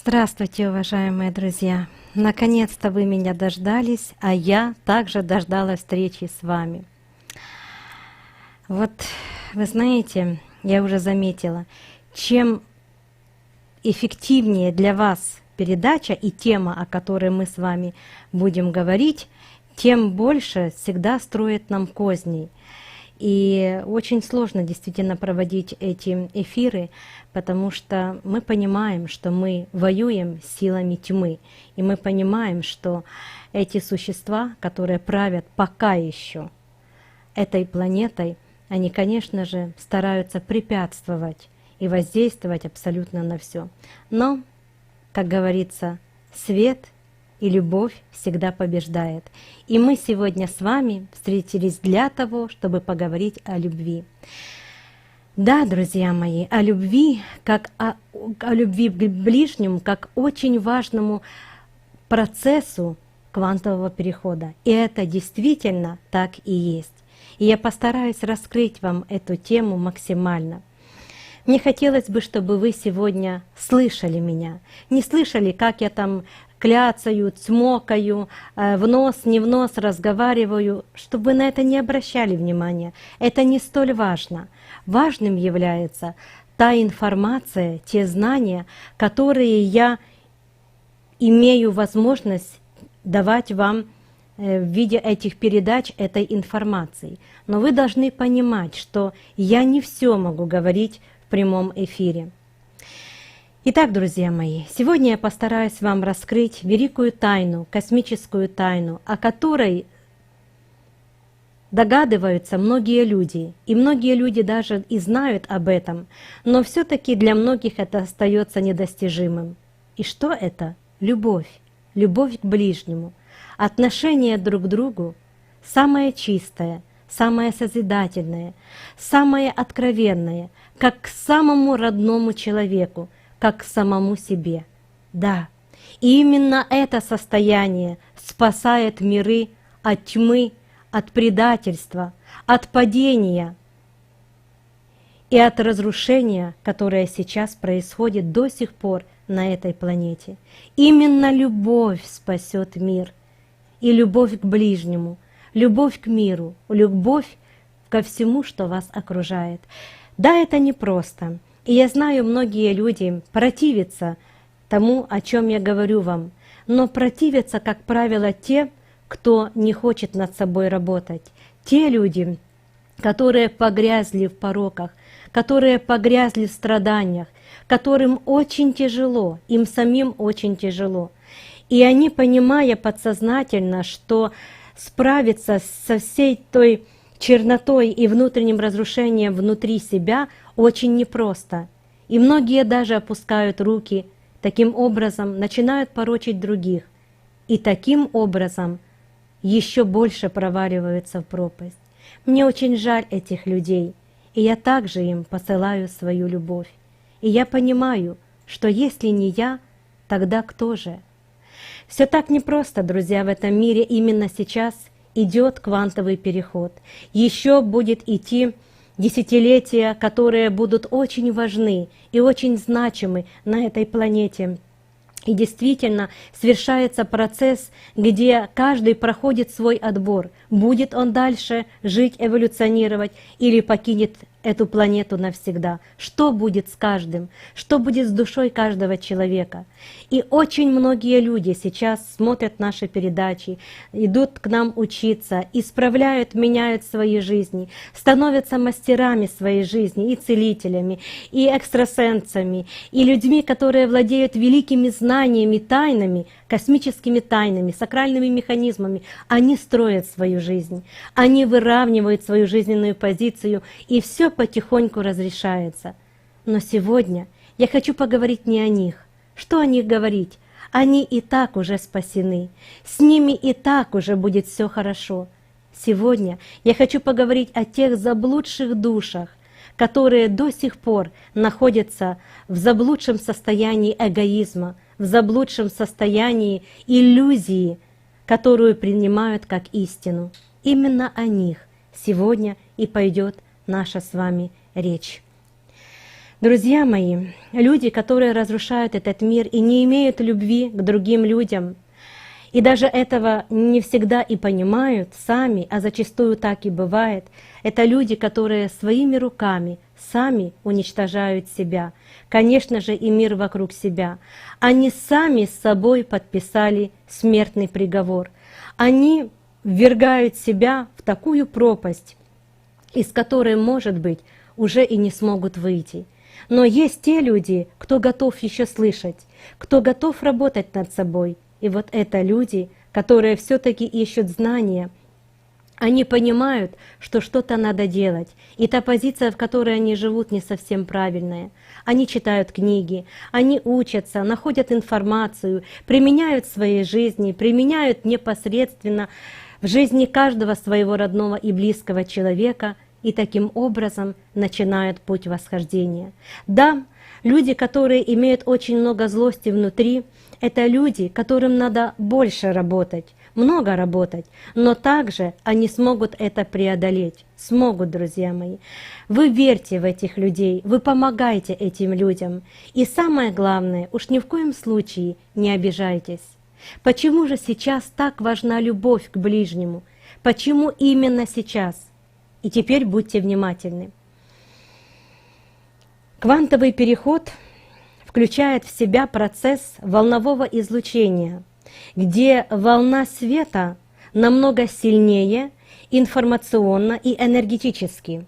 Здравствуйте, уважаемые друзья! Наконец-то вы меня дождались, а я также дождалась встречи с вами. Вот вы знаете, я уже заметила, чем эффективнее для вас передача и тема, о которой мы с вами будем говорить, тем больше всегда строит нам козней. И очень сложно действительно проводить эти эфиры, потому что мы понимаем, что мы воюем с силами тьмы, и мы понимаем, что эти существа, которые правят пока еще этой планетой, они, конечно же, стараются препятствовать и воздействовать абсолютно на все. Но, как говорится, свет и любовь всегда побеждает. И мы сегодня с вами встретились для того, чтобы поговорить о любви. Да, друзья мои, о любви, как о любви к ближнему, как очень важному процессу квантового перехода. И это действительно так и есть. И я постараюсь раскрыть вам эту тему максимально. Мне хотелось бы, чтобы вы сегодня слышали меня. Не слышали, как я там кляцаю, цмокаю, в нос, не в нос разговариваю, чтобы вы на это не обращали внимания. Это не столь важно. Важным является та информация, те знания, которые я имею возможность давать вам в виде этих передач, этой информации. Но вы должны понимать, что я не все могу говорить в прямом эфире. Итак, друзья мои, сегодня я постараюсь вам раскрыть великую тайну, космическую тайну, о которой догадываются многие люди, и многие люди даже и знают об этом, но все-таки для многих это остается недостижимым. И что это? Любовь, любовь к ближнему, отношение друг к другу, самое чистое, самое созидательное, самое откровенное, как к самому родному человеку, как к самому себе. Да, и именно это состояние спасает миры от тьмы, от предательства, от падения и от разрушения, которое сейчас происходит до сих пор на этой планете. Именно любовь спасет мир, и любовь к ближнему, любовь к миру, любовь ко всему, что вас окружает. Да, это непросто. И я знаю, многие люди противятся тому, о чем я говорю вам, но противятся, как правило, те, кто не хочет над собой работать. Те люди, которые погрязли в пороках, которые погрязли в страданиях, которым очень тяжело, им самим очень тяжело. И они, понимая подсознательно, что справиться со всей той чернотой и внутренним разрушением внутри себя очень непросто. И многие даже опускают руки, таким образом начинают порочить других. И таким образом еще больше проваливаются в пропасть. Мне очень жаль этих людей, и я также им посылаю свою любовь. И я понимаю, что если не я, тогда кто же? Все так непросто, друзья, в этом мире именно сейчас идет квантовый переход. Еще будет идти десятилетия, которые будут очень важны и очень значимы на этой планете. И действительно совершается процесс, где каждый проходит свой отбор. Будет он дальше жить, эволюционировать или покинет эту планету навсегда. Что будет с каждым? Что будет с душой каждого человека? И очень многие люди сейчас смотрят наши передачи, идут к нам учиться, исправляют, меняют свои жизни, становятся мастерами своей жизни и целителями, и экстрасенсами, и людьми, которые владеют великими знаниями, тайнами, космическими тайнами, сакральными механизмами. Они строят свою жизнь, они выравнивают свою жизненную позицию, и все потихоньку разрешается. Но сегодня я хочу поговорить не о них. Что о них говорить? Они и так уже спасены. С ними и так уже будет все хорошо. Сегодня я хочу поговорить о тех заблудших душах, которые до сих пор находятся в заблудшем состоянии эгоизма, в заблудшем состоянии иллюзии, которую принимают как истину. Именно о них сегодня и пойдет наша с вами речь. Друзья мои, люди, которые разрушают этот мир и не имеют любви к другим людям, и даже этого не всегда и понимают сами, а зачастую так и бывает, это люди, которые своими руками сами уничтожают себя, конечно же, и мир вокруг себя. Они сами с собой подписали смертный приговор. Они ввергают себя в такую пропасть, из которой, может быть, уже и не смогут выйти. Но есть те люди, кто готов еще слышать, кто готов работать над собой. И вот это люди, которые все-таки ищут знания. Они понимают, что что-то надо делать, и та позиция, в которой они живут, не совсем правильная. Они читают книги, они учатся, находят информацию, применяют в своей жизни, применяют непосредственно в жизни каждого своего родного и близкого человека, и таким образом начинают путь восхождения. Да, люди, которые имеют очень много злости внутри, это люди, которым надо больше работать, много работать, но также они смогут это преодолеть. Смогут, друзья мои. Вы верьте в этих людей, вы помогайте этим людям. И самое главное, уж ни в коем случае не обижайтесь. Почему же сейчас так важна любовь к ближнему? Почему именно сейчас? И теперь будьте внимательны. Квантовый переход включает в себя процесс волнового излучения, где волна света намного сильнее информационно и энергетически.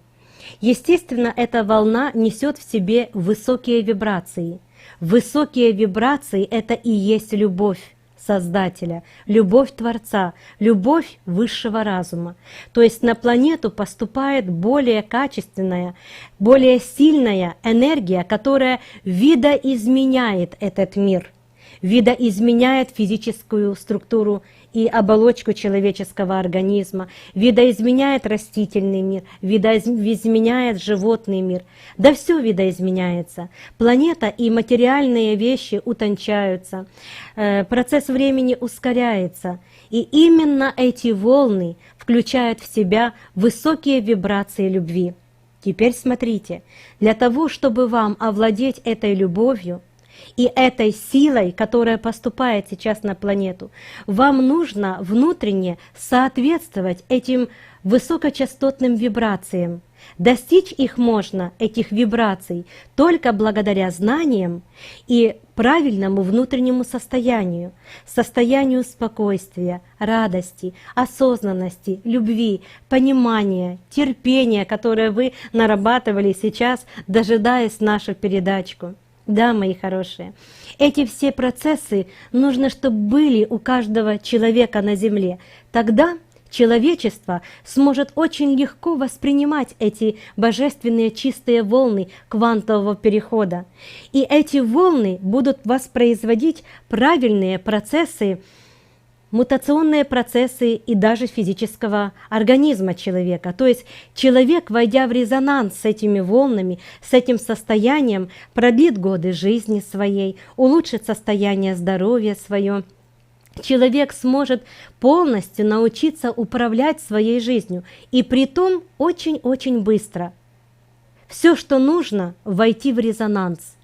Естественно, эта волна несет в себе высокие вибрации. Высокие вибрации — это и есть любовь Создателя, любовь Творца, любовь высшего разума. То есть на планету поступает более качественная, более сильная энергия, которая видоизменяет этот мир, видоизменяет физическую структуру и оболочку человеческого организма, видоизменяет растительный мир, видоизменяет животный мир. Да все видоизменяется. Планета и материальные вещи утончаются, процесс времени ускоряется. И именно эти волны включают в себя высокие вибрации любви. Теперь смотрите, для того, чтобы вам овладеть этой любовью, и этой силой, которая поступает сейчас на планету, вам нужно внутренне соответствовать этим высокочастотным вибрациям. Достичь их можно, этих вибраций, только благодаря знаниям и правильному внутреннему состоянию, состоянию спокойствия, радости, осознанности, любви, понимания, терпения, которое вы нарабатывали сейчас, дожидаясь нашу передачку. Да, мои хорошие, эти все процессы нужно, чтобы были у каждого человека на Земле. Тогда человечество сможет очень легко воспринимать эти божественные чистые волны квантового перехода. И эти волны будут воспроизводить правильные процессы, мутационные процессы и даже физического организма человека. То есть человек, войдя в резонанс с этими волнами, с этим состоянием, продлит годы жизни своей, улучшит состояние здоровья свое. Человек сможет полностью научиться управлять своей жизнью, и притом очень-очень быстро. Все, что нужно, войти в резонанс.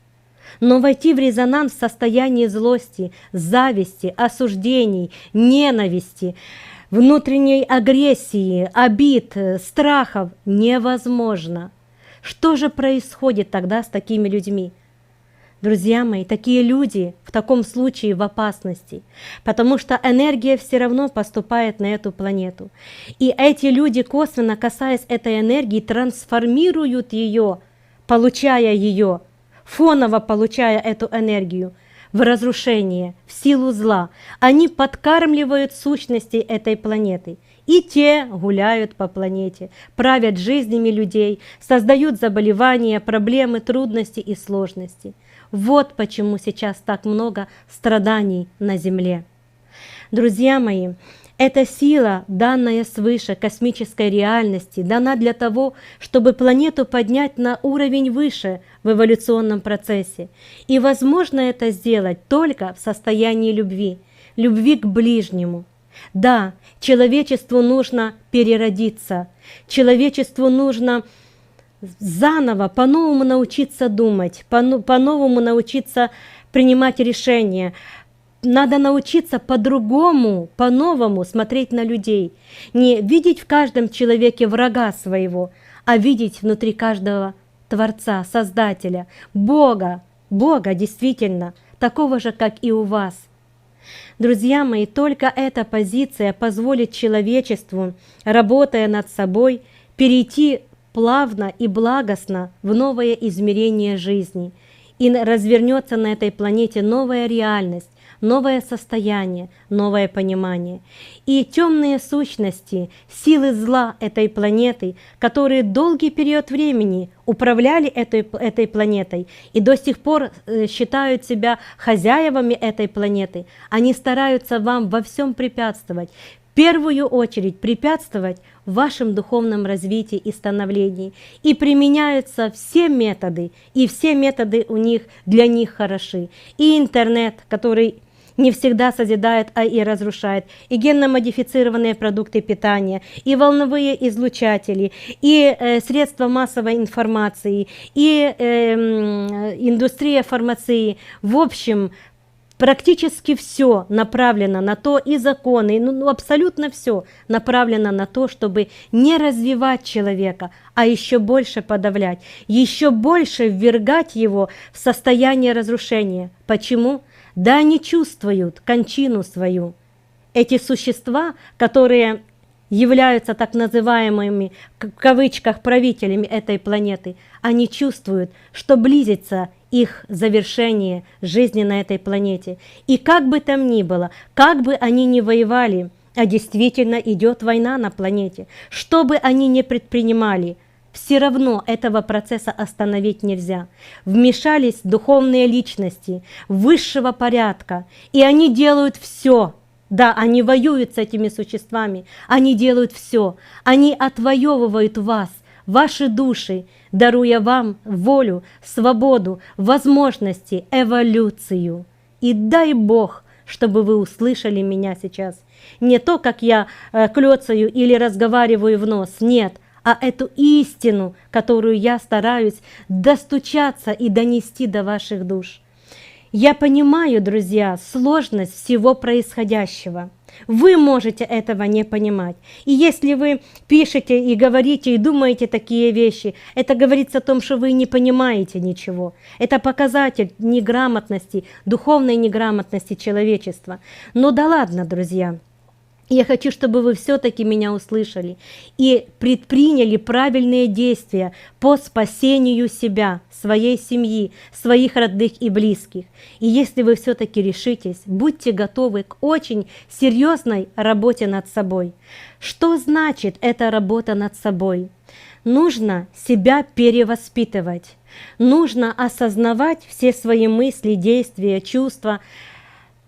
Но войти в резонанс в состоянии злости, зависти, осуждений, ненависти, внутренней агрессии, обид, страхов невозможно. Что же происходит тогда с такими людьми? Друзья мои, такие люди в таком случае в опасности, потому что энергия все равно поступает на эту планету. И эти люди, косвенно касаясь этой энергии, трансформируют ее, получая ее, фоново получая эту энергию в разрушение, в силу зла. Они подкармливают сущности этой планеты. И те гуляют по планете, правят жизнями людей, создают заболевания, проблемы, трудности и сложности. Вот почему сейчас так много страданий на Земле. Друзья мои, эта сила, данная свыше космической реальности, дана для того, чтобы планету поднять на уровень выше в эволюционном процессе. И возможно это сделать только в состоянии любви, любви к ближнему. Да, человечеству нужно переродиться, человечеству нужно заново, по-новому научиться думать, по-новому научиться принимать решения. Надо научиться по-другому, по-новому смотреть на людей. Не видеть в каждом человеке врага своего, а видеть внутри каждого Творца, Создателя, Бога, Бога действительно, такого же, как и у вас. Друзья мои, только эта позиция позволит человечеству, работая над собой, перейти плавно и благостно в новое измерение жизни, и развернется на этой планете новая реальность, новое состояние, новое понимание. И темные сущности, силы зла этой планеты, которые долгий период времени управляли этой планетой и до сих пор считают себя хозяевами этой планеты, они стараются вам во всем препятствовать. В первую очередь препятствовать в вашем духовном развитии и становлении. И применяются все методы, и все методы у них для них хороши. И интернет, который не всегда созидает, а и разрушает, и генно-модифицированные продукты питания, и волновые излучатели, и средства массовой информации, и индустрия фармации. В общем, практически все направлено на то, и законы, абсолютно все направлено на то, чтобы не развивать человека, а еще больше подавлять, еще больше ввергать его в состояние разрушения. Почему? Да они чувствуют кончину свою. Эти существа, которые являются так называемыми, в кавычках, правителями этой планеты, они чувствуют, что близится их завершение жизни на этой планете. И как бы там ни было, как бы они ни воевали, а действительно идет война на планете, что бы они ни предпринимали, все равно этого процесса остановить нельзя. Вмешались духовные личности высшего порядка, и они делают все. Да, они воюют с этими существами, они делают все. Они отвоевывают вас, ваши души, даруя вам волю, свободу, возможности, эволюцию. И дай Бог, чтобы вы услышали меня сейчас. Не то, как я клёцаю или разговариваю в нос, нет, а эту истину, которую я стараюсь достучаться и донести до ваших душ. Я понимаю, друзья, сложность всего происходящего. Вы можете этого не понимать. И если вы пишете и говорите, и думаете такие вещи, это говорится о том, что вы не понимаете ничего. Это показатель неграмотности, духовной неграмотности человечества. Но да ладно, друзья. Я хочу, чтобы вы все-таки меня услышали и предприняли правильные действия по спасению себя, своей семьи, своих родных и близких. И если вы все-таки решитесь, будьте готовы к очень серьезной работе над собой. Что значит эта работа над собой? Нужно себя перевоспитывать, нужно осознавать все свои мысли, действия, чувства,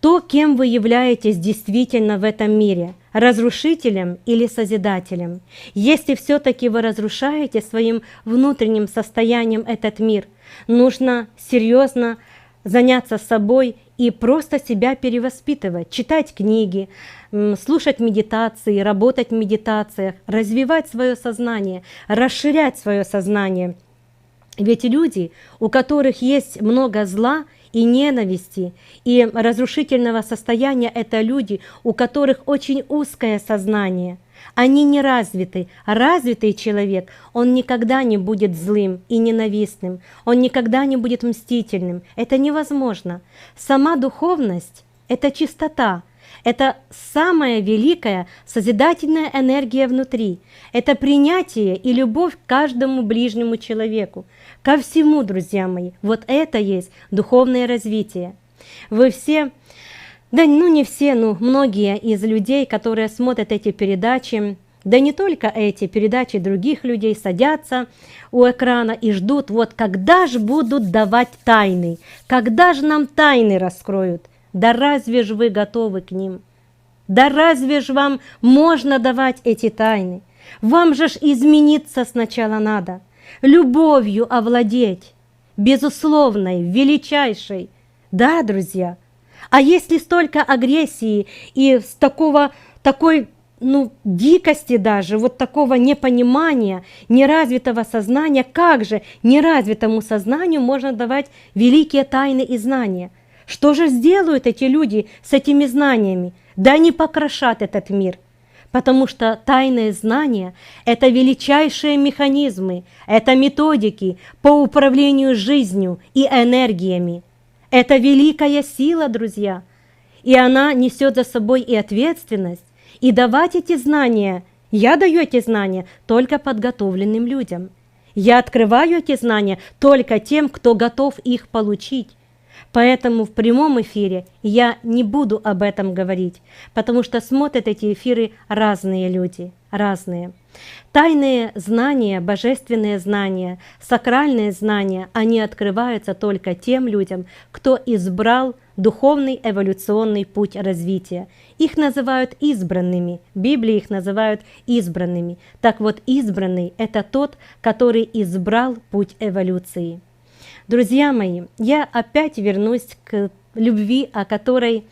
то, кем вы являетесь действительно в этом мире, разрушителем или созидателем. Если все-таки вы разрушаете своим внутренним состоянием этот мир, нужно серьезно заняться собой и просто себя перевоспитывать, читать книги, слушать медитации, работать в медитациях, развивать свое сознание, расширять свое сознание. Ведь люди, у которых есть много зла, и ненависти, и разрушительного состояния, это люди, у которых очень узкое сознание. Они не развиты. Развитый человек, он никогда не будет злым и ненавистным, он никогда не будет мстительным. Это невозможно. Сама духовность – это чистота, это самая великая созидательная энергия внутри. Это принятие и любовь к каждому ближнему человеку. Ко всему, друзья мои, вот это есть духовное развитие. Вы все, да не все, но многие из людей, которые смотрят эти передачи, да не только эти передачи других людей, садятся у экрана и ждут, вот когда же будут давать тайны, когда же нам тайны раскроют. Да разве ж вы готовы к ним? Да разве ж вам можно давать эти тайны? Вам же ж измениться сначала надо. Любовью овладеть, безусловной, величайшей. Да, друзья? А если столько агрессии и такой дикости даже, вот такого непонимания, неразвитого сознания. Как же неразвитому сознанию можно давать великие тайны и знания? Что же сделают эти люди с этими знаниями? Да они покрошат этот мир. Потому что тайные знания – это величайшие механизмы, это методики по управлению жизнью и энергиями. Это великая сила, друзья, и она несет за собой и ответственность. И давать эти знания, я даю эти знания только подготовленным людям. Я открываю эти знания только тем, кто готов их получить. Поэтому в прямом эфире я не буду об этом говорить, потому что смотрят эти эфиры разные люди, разные. Тайные знания, божественные знания, сакральные знания, они открываются только тем людям, кто избрал духовный эволюционный путь развития. Их называют избранными, в Библии их называют избранными. Так вот, избранный – это тот, который избрал путь эволюции. Друзья мои, я опять вернусь к любви, о которой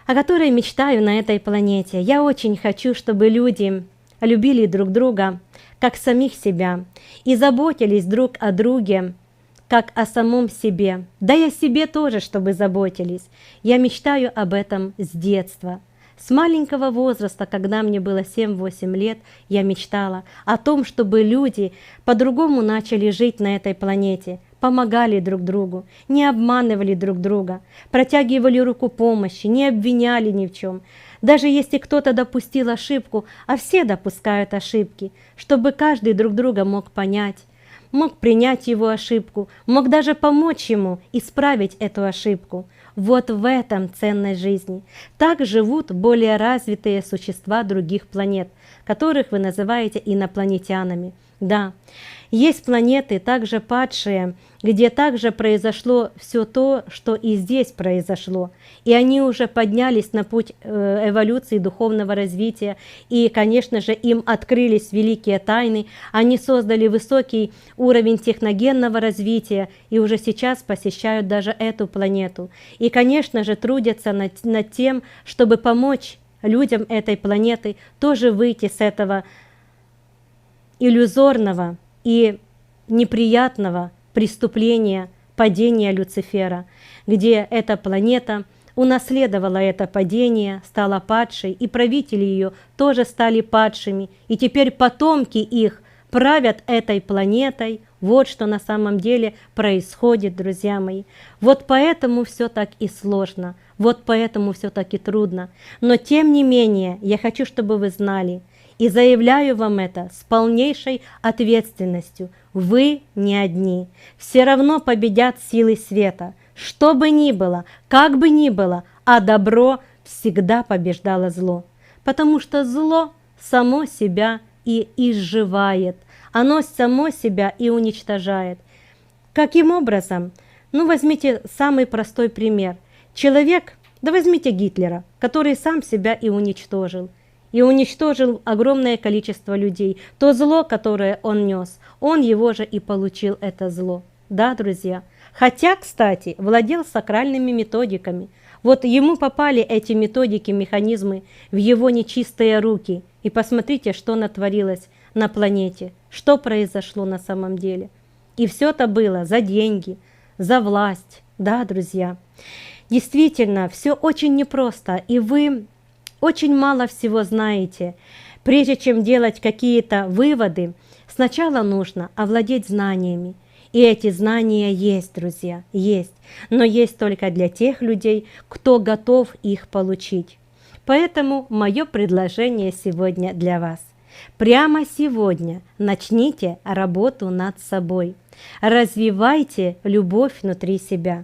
мечтаю на этой планете. Я очень хочу, чтобы люди любили друг друга, как самих себя, и заботились друг о друге, как о самом себе. Да и о себе тоже, чтобы заботились. Я мечтаю об этом с детства. С маленького возраста, когда мне было 7-8 лет, я мечтала о том, чтобы люди по-другому начали жить на этой планете, помогали друг другу, не обманывали друг друга, протягивали руку помощи, не обвиняли ни в чем. Даже если кто-то допустил ошибку, а все допускают ошибки, чтобы каждый друг друга мог понять, мог принять его ошибку, мог даже помочь ему исправить эту ошибку. Вот в этом ценность жизни. Так живут более развитые существа других планет, которых вы называете инопланетянами. Да, есть планеты, также падшие, где также произошло все то, что и здесь произошло. И они уже поднялись на путь эволюции, духовного развития. И, конечно же, им открылись великие тайны. Они создали высокий уровень техногенного развития и уже сейчас посещают даже эту планету. И, конечно же, трудятся над тем, чтобы помочь людям этой планеты тоже выйти с этого иллюзорного и неприятного преступления падения Люцифера, где эта планета унаследовала это падение, стала падшей, и правители ее тоже стали падшими, и теперь потомки их правят этой планетой. Вот что на самом деле происходит, друзья мои. Вот поэтому все так и сложно, вот поэтому все так и трудно. Но тем не менее, я хочу, чтобы вы знали, и заявляю вам это с полнейшей ответственностью. Вы не одни. Все равно победят силы света. Что бы ни было, как бы ни было, а добро всегда побеждало зло. Потому что зло само себя и изживает. Оно само себя и уничтожает. Каким образом? Возьмите самый простой пример. Человек, да возьмите Гитлера, который сам себя и уничтожил. И уничтожил огромное количество людей. То зло, которое он нес, он его же и получил, это зло. Да, друзья? Хотя, кстати, владел сакральными методиками. Вот ему попали эти методики, механизмы в его нечистые руки. И посмотрите, что натворилось на планете, что произошло на самом деле. И все это было за деньги, за власть. Да, друзья? Действительно, все очень непросто, и вы очень мало всего знаете. Прежде чем делать какие-то выводы, сначала нужно овладеть знаниями. И эти знания есть, друзья, есть. Но есть только для тех людей, кто готов их получить. Поэтому мое предложение сегодня для вас. Прямо сегодня начните работу над собой. Развивайте любовь внутри себя.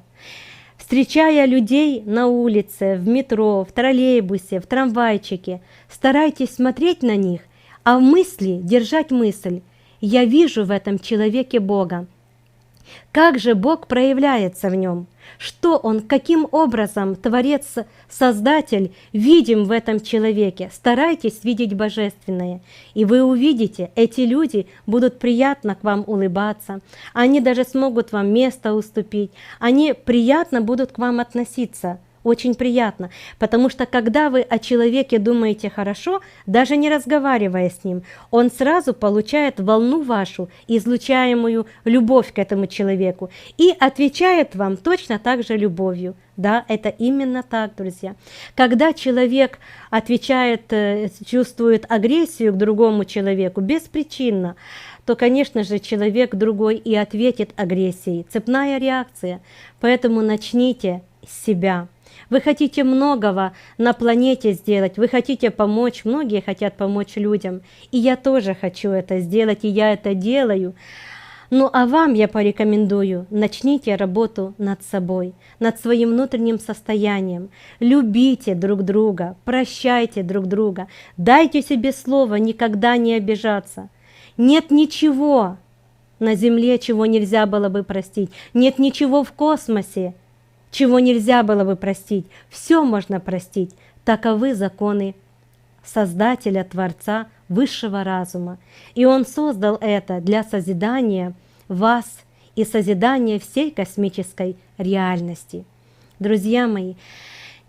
Встречая людей на улице, в метро, в троллейбусе, в трамвайчике, старайтесь смотреть на них, а в мысли держать мысль: «Я вижу в этом человеке Бога». Как же Бог проявляется в нем? Что Он, каким образом Творец, Создатель видим в этом человеке? Старайтесь видеть Божественное, и вы увидите, эти люди будут приятно к вам улыбаться, они даже смогут вам место уступить, они приятно будут к вам относиться. очень приятно, потому что когда вы о человеке думаете хорошо, даже не разговаривая с ним, он сразу получает волну вашу, излучаемую любовь к этому человеку, и отвечает вам точно так же любовью. Да, это именно так, друзья. Когда человек отвечает, чувствует агрессию к другому человеку беспричинно, то, конечно же, человек другой и ответит агрессией. Цепная реакция. Поэтому начните с себя. Вы хотите многого на планете сделать, вы хотите помочь, многие хотят помочь людям. И я тоже хочу это сделать, и я это делаю. Ну а вам я порекомендую, начните работу над собой, над своим внутренним состоянием. Любите друг друга, прощайте друг друга, дайте себе слово никогда не обижаться. Нет ничего на Земле, чего нельзя было бы простить. Нет ничего в космосе, чего нельзя было бы простить. Все можно простить. Таковы законы Создателя, Творца, высшего разума. И Он создал это для созидания вас и созидания всей космической реальности. Друзья мои,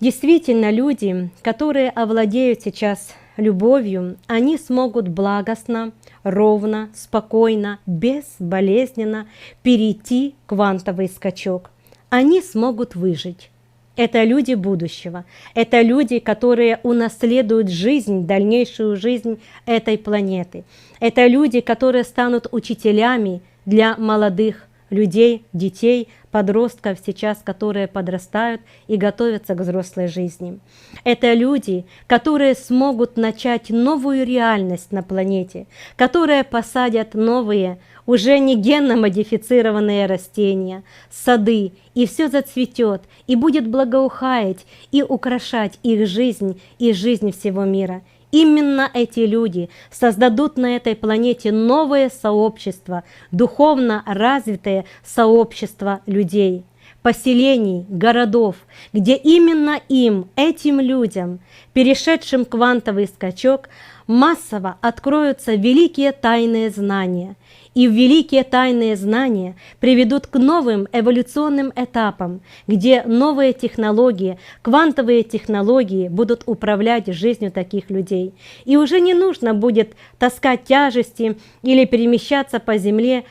действительно, люди, которые овладеют сейчас любовью, они смогут благостно, ровно, спокойно, безболезненно перейти квантовый скачок. Они смогут выжить. Это люди будущего. Это люди, которые унаследуют жизнь, дальнейшую жизнь этой планеты. Это люди, которые станут учителями для молодых людей, детей, подростков сейчас, которые подрастают и готовятся к взрослой жизни. Это люди, которые смогут начать новую реальность на планете, которые посадят новые, уже не генно-модифицированные растения, сады, и все зацветет, и будет благоухать, и украшать их жизнь и жизнь всего мира. Именно эти люди создадут на этой планете новое сообщество, духовно развитое сообщество людей, поселений, городов, где именно им, этим людям, перешедшим квантовый скачок, массово откроются великие тайные знания. И великие тайные знания приведут к новым эволюционным этапам, где новые технологии, квантовые технологии будут управлять жизнью таких людей. И уже не нужно будет таскать тяжести или перемещаться по земле.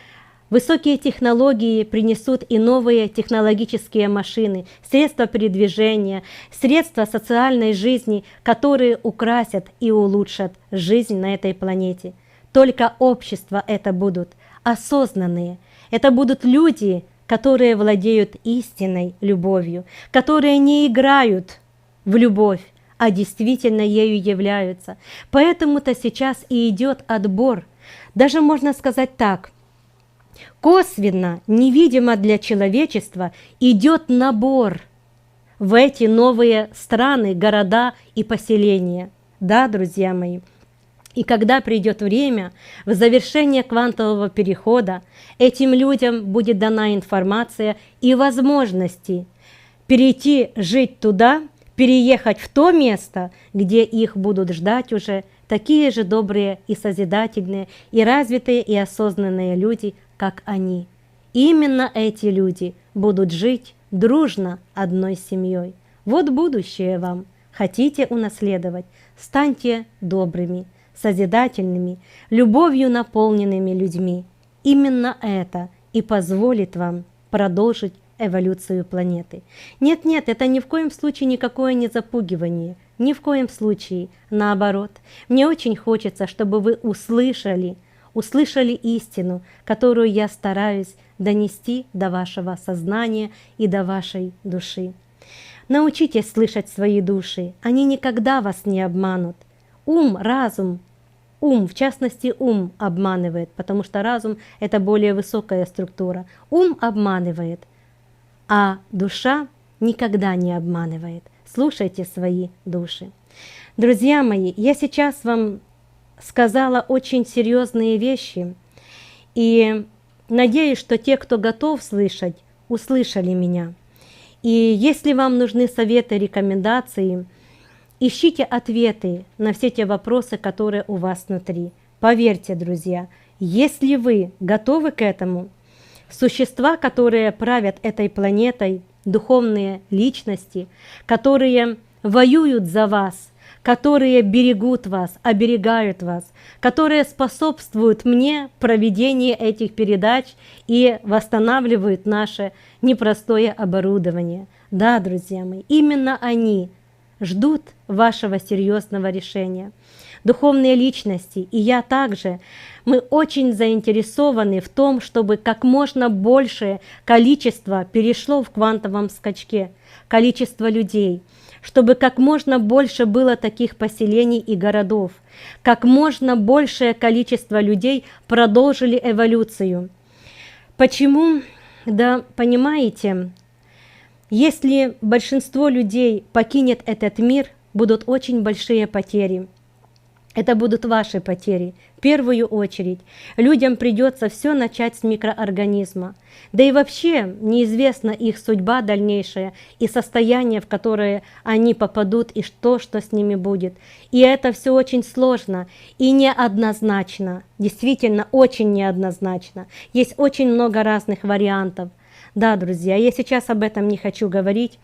Высокие технологии принесут и новые технологические машины, средства передвижения, средства социальной жизни, которые украсят и улучшат жизнь на этой планете. Только общества это будут осознанные. Это будут люди, которые владеют истинной любовью, которые не играют в любовь, а действительно ею являются. Поэтому-то сейчас и идет отбор. Даже можно сказать так. Косвенно, невидимо для человечества идет набор в эти новые страны, города и поселения. Да, друзья мои? И когда придет время в завершение квантового перехода, этим людям будет дана информация и возможности перейти жить туда, переехать в то место, где их будут ждать уже такие же добрые и созидательные, и развитые, и осознанные люди, как они. И именно эти люди будут жить дружно одной семьей. Вот будущее вам. Хотите унаследовать? Станьте добрыми, созидательными, любовью наполненными людьми. Именно это и позволит вам продолжить эволюцию планеты. Нет, это ни в коем случае никакое не запугивание, ни в коем случае, наоборот. Мне очень хочется, чтобы вы услышали истину, которую я стараюсь донести до вашего сознания и до вашей души. Научитесь слышать свои души, они никогда вас не обманут. Ум, разум, в частности ум обманывает, потому что разум – это более высокая структура. Ум обманывает, а душа никогда не обманывает. Слушайте свои души. Друзья мои, я сейчас вам сказала очень серьезные вещи, и надеюсь, что те, кто готов слышать, услышали меня. И если вам нужны советы, рекомендации, ищите ответы на все те вопросы, которые у вас внутри. Поверьте, друзья, если вы готовы к этому, существа, которые правят этой планетой, духовные личности, которые воюют за вас, которые берегут вас, оберегают вас, которые способствуют мне в проведении этих передач и восстанавливают наше непростое оборудование. Да, друзья мои, именно они ждут вашего серьезного решения. Духовные личности, и я также, мы очень заинтересованы в том, чтобы как можно большее количество перешло в квантовом скачке, количество людей, чтобы как можно больше было таких поселений и городов, как можно большее количество людей продолжили эволюцию. Почему? Да, понимаете, если большинство людей покинет этот мир, будут очень большие потери. Это будут ваши потери. В первую очередь людям придется все начать с микроорганизма. Да и вообще неизвестна их судьба дальнейшая и состояние, в которое они попадут, и что с ними будет. И это все очень сложно и неоднозначно. Действительно, очень неоднозначно. Есть очень много разных вариантов. Да, друзья, я сейчас об этом не хочу говорить.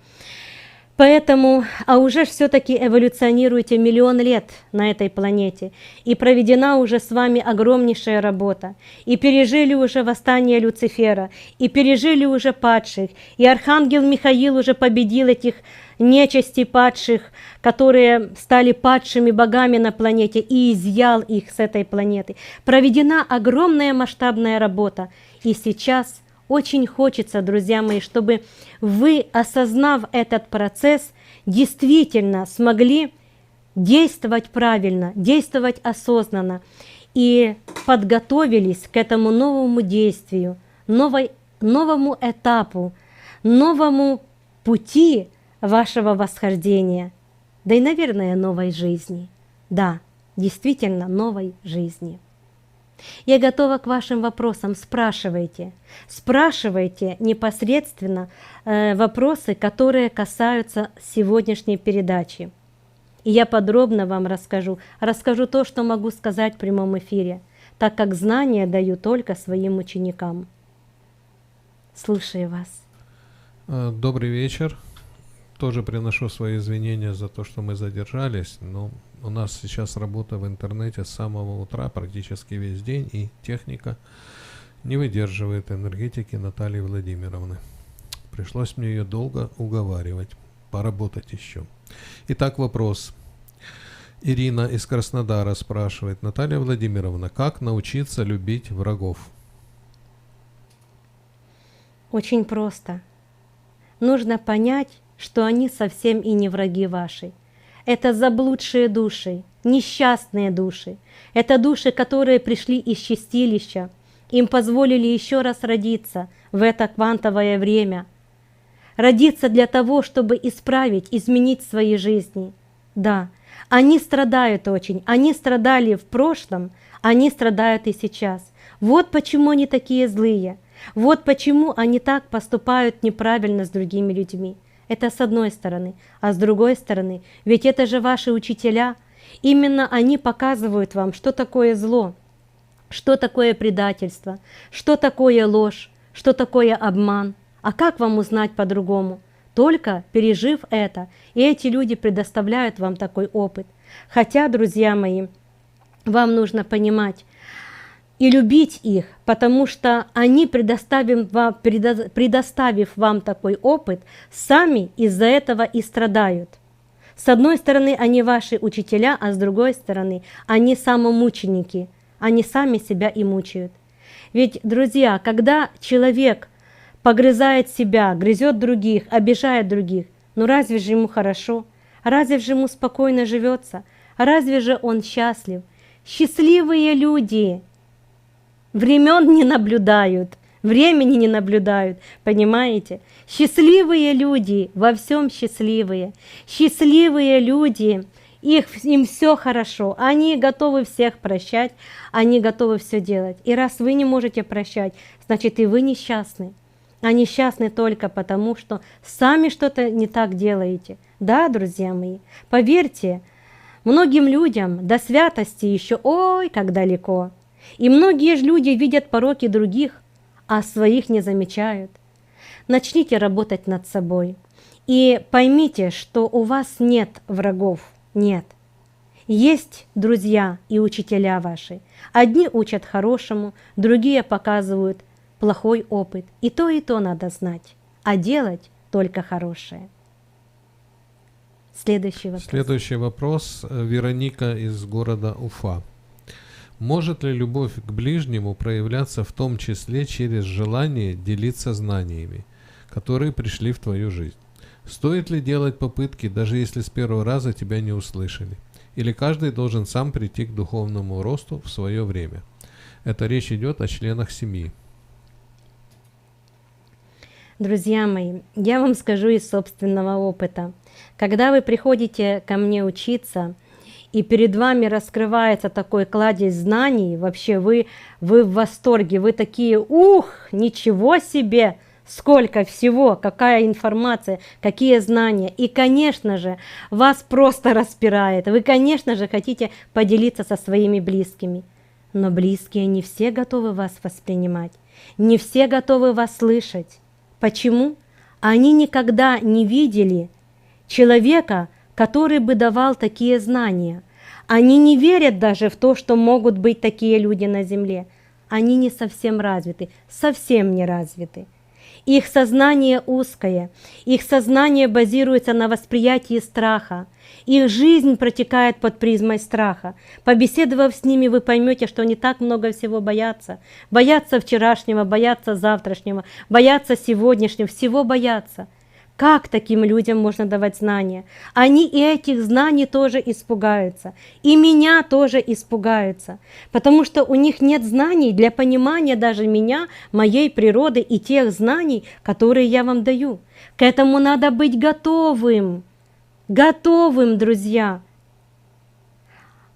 Поэтому, а уже все-таки эволюционируете миллион лет на этой планете, и проведена уже с вами огромнейшая работа, и пережили уже восстание Люцифера, и пережили уже падших, и архангел Михаил уже победил этих нечисти падших, которые стали падшими богами на планете, и изъял их с этой планеты. Проведена огромная масштабная работа, и сейчас очень хочется, друзья мои, чтобы вы, осознав этот процесс, действительно смогли действовать правильно, действовать осознанно и подготовились к этому новому действию, новому этапу, новому пути вашего восхождения, да и, наверное, новой жизни. Да, действительно, новой жизни. Я готова к вашим вопросам. Спрашивайте. Спрашивайте непосредственно вопросы, которые касаются сегодняшней передачи. И я подробно вам расскажу. Расскажу то, что могу сказать в прямом эфире, так как знания даю только своим ученикам. Слушаю вас. Добрый вечер. Тоже приношу свои извинения за то, что мы задержались, но у нас сейчас работа в интернете с самого утра, практически весь день, и техника не выдерживает энергетики Натальи Владимировны. Пришлось мне ее долго уговаривать, поработать еще. Итак, вопрос. Ирина из Краснодара спрашивает: Наталья Владимировна, как научиться любить врагов? Очень просто. Нужно понять, что они совсем и не враги ваши. Это заблудшие души, несчастные души. Это души, которые пришли из чистилища. Им позволили еще раз родиться в это квантовое время. Родиться для того, чтобы исправить, изменить свои жизни. Да, они страдают очень. Они страдали в прошлом, они страдают и сейчас. Вот почему они такие злые. Вот почему они так поступают неправильно с другими людьми. Это с одной стороны. А с другой стороны, ведь это же ваши учителя. Именно они показывают вам, что такое зло, что такое предательство, что такое ложь, что такое обман. А как вам узнать по-другому? Только пережив это. И эти люди предоставляют вам такой опыт. Хотя, друзья мои, вам нужно понимать и любить их, потому что они, предоставив вам такой опыт, сами из-за этого и страдают. С одной стороны, они ваши учителя, а с другой стороны, они самомученики. Они сами себя и мучают. Ведь, друзья, когда человек погрызает себя, грызет других, обижает других, ну разве же ему хорошо? Разве же ему спокойно живется? Разве же он счастлив? Счастливые люди времен не наблюдают, времени не наблюдают, понимаете? Счастливые люди, во всем счастливые. Счастливые люди, им все хорошо, они готовы всех прощать, они готовы все делать. И раз вы не можете прощать, значит и вы несчастны. А несчастны только потому, что сами что-то не так делаете. Да, друзья мои, поверьте, многим людям до святости еще ой, как далеко. И многие же люди видят пороки других, а своих не замечают. начните работать над собой. И поймите, что у вас нет врагов, нет. Есть друзья и учителя ваши. Одни учат хорошему, другие показывают плохой опыт. И то надо знать, а делать только хорошее. Следующий вопрос. Следующий вопрос. Вероника из города Уфа. Может ли любовь к ближнему проявляться в том числе через желание делиться знаниями, которые пришли в твою жизнь? Стоит ли делать попытки, даже если с первого раза тебя не услышали? Или каждый должен сам прийти к духовному росту в свое время? Это речь идет о членах семьи. Друзья мои, я вам скажу из собственного опыта. Когда вы приходите ко мне учиться, и перед вами раскрывается такой кладезь знаний, вообще вы в восторге, вы такие: ух, ничего себе, сколько всего, какая информация, какие знания. И, конечно же, вас просто распирает. Вы, конечно же, хотите поделиться со своими близкими. Но близкие не все готовы вас воспринимать, не все готовы вас слышать. Почему? Они никогда не видели человека, который бы давал такие знания. Они не верят даже в то, что могут быть такие люди на земле. Они не совсем развиты, совсем не развиты. Их сознание узкое, их сознание базируется на восприятии страха. Их жизнь протекает под призмой страха. Побеседовав с ними, вы поймете, что они так много всего боятся. Боятся вчерашнего, боятся завтрашнего, боятся сегодняшнего, всего боятся. Как таким людям можно давать знания? Они и этих знаний тоже испугаются. И меня тоже испугаются. Потому что у них нет знаний для понимания даже меня, моей природы и тех знаний, которые я вам даю. К этому надо быть готовым. Готовым, друзья.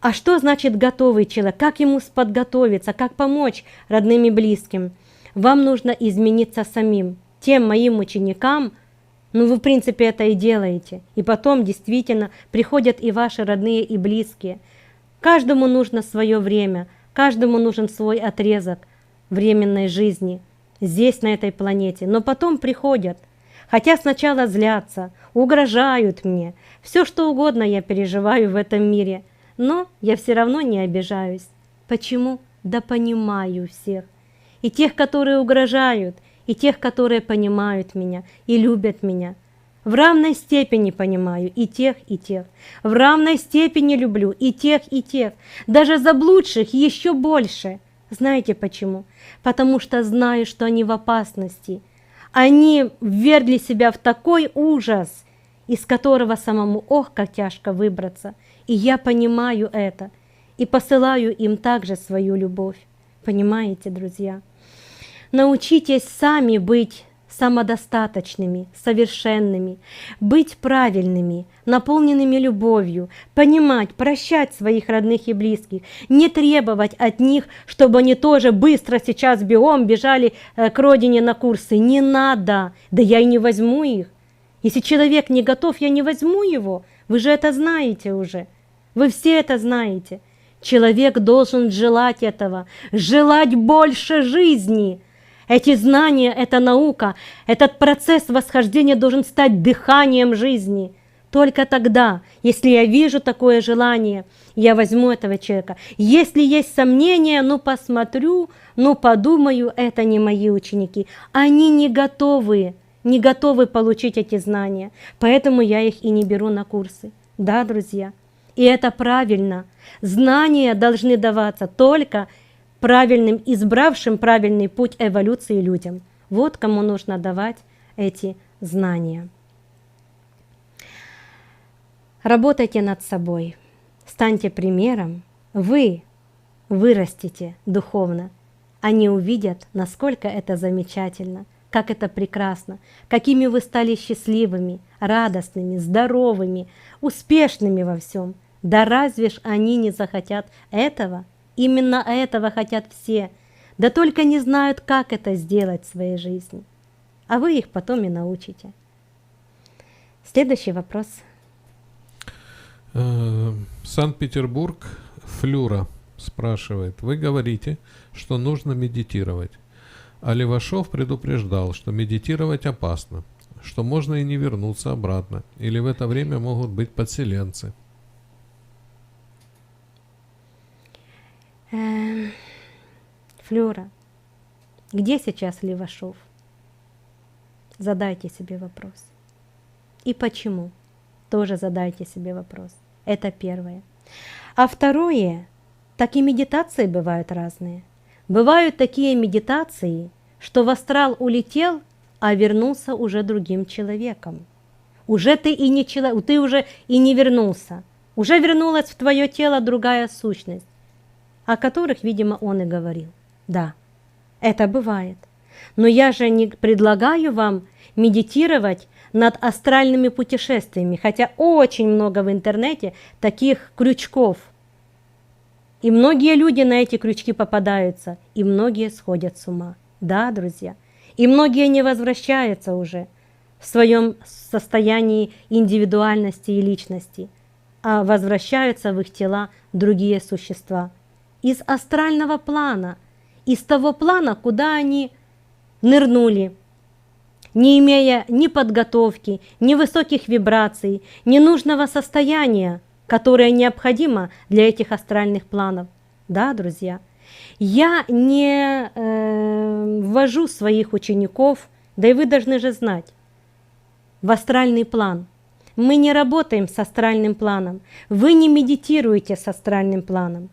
А что значит готовый человек? Как ему подготовиться? Как помочь родным и близким? Вам нужно измениться самим. Тем моим ученикам, ну вы в принципе это и делаете. И потом действительно приходят и ваши родные, и близкие. Каждому нужно свое время, каждому нужен свой отрезок временной жизни здесь, на этой планете. Но потом приходят, хотя сначала злятся, угрожают мне. Все что угодно я переживаю в этом мире, но я все равно не обижаюсь. Почему? Да понимаю всех. И тех, которые угрожают, и тех, которые понимают меня и любят меня. В равной степени понимаю и тех, и тех. В равной степени люблю и тех, и тех. Даже заблудших еще больше. Знаете почему? Потому что знаю, что они в опасности. Они ввергли себя в такой ужас, из которого самому, ох, как тяжко выбраться. И я понимаю это, и посылаю им также свою любовь. Понимаете, друзья? Научитесь сами быть самодостаточными, совершенными, быть правильными, наполненными любовью, понимать, прощать своих родных и близких, не требовать от них, чтобы они тоже быстро сейчас бегом бежали к родине на курсы. Не надо, да я и не возьму их. Если человек не готов, я не возьму его. Вы же это знаете уже. Вы все это знаете. Человек должен желать этого, желать больше жизни. Эти знания, эта наука, этот процесс восхождения должен стать дыханием жизни. Только тогда, если я вижу такое желание, я возьму этого человека. Если есть сомнения, ну посмотрю, ну подумаю, это не мои ученики. Они не готовы получить эти знания. Поэтому я их и не беру на курсы. Да, друзья? И это правильно. Знания должны даваться только правильным, избравшим правильный путь эволюции людям. Вот кому нужно давать эти знания. Работайте над собой, станьте примером, вы вырастете духовно. Они увидят, насколько это замечательно, как это прекрасно, какими вы стали счастливыми, радостными, здоровыми, успешными во всем. Да разве ж они не захотят этого? Именно этого хотят все, да только не знают, как это сделать в своей жизни. А вы их потом и научите. Следующий вопрос. Санкт-Петербург, Флюра спрашивает. Вы говорите, что нужно медитировать. А Левашов предупреждал, что медитировать опасно, что можно и не вернуться обратно, или в это время могут быть подселенцы. Флюра, где сейчас Левашов? Задайте себе вопрос. И почему? Тоже задайте себе вопрос. Это первое. А второе, так и медитации бывают разные. Бывают такие медитации, что в астрал улетел, а вернулся уже другим человеком. Уже ты и не человек, ты уже и не вернулся. Уже вернулась в твое тело другая сущность, о которых, видимо, он и говорил. Да, это бывает. Но я же не предлагаю вам медитировать над астральными путешествиями, хотя очень много в интернете таких крючков. И многие люди на эти крючки попадаются, и многие сходят с ума. Да, друзья. И многие не возвращаются уже в своем состоянии индивидуальности и личности, а возвращаются в их тела другие существа. Из астрального плана, из того плана, куда они нырнули, не имея ни подготовки, ни высоких вибраций, ни нужного состояния, которое необходимо для этих астральных планов. Да, друзья? Я не ввожу своих учеников, да и вы должны же знать, в астральный план. Мы не работаем с астральным планом, вы не медитируете с астральным планом.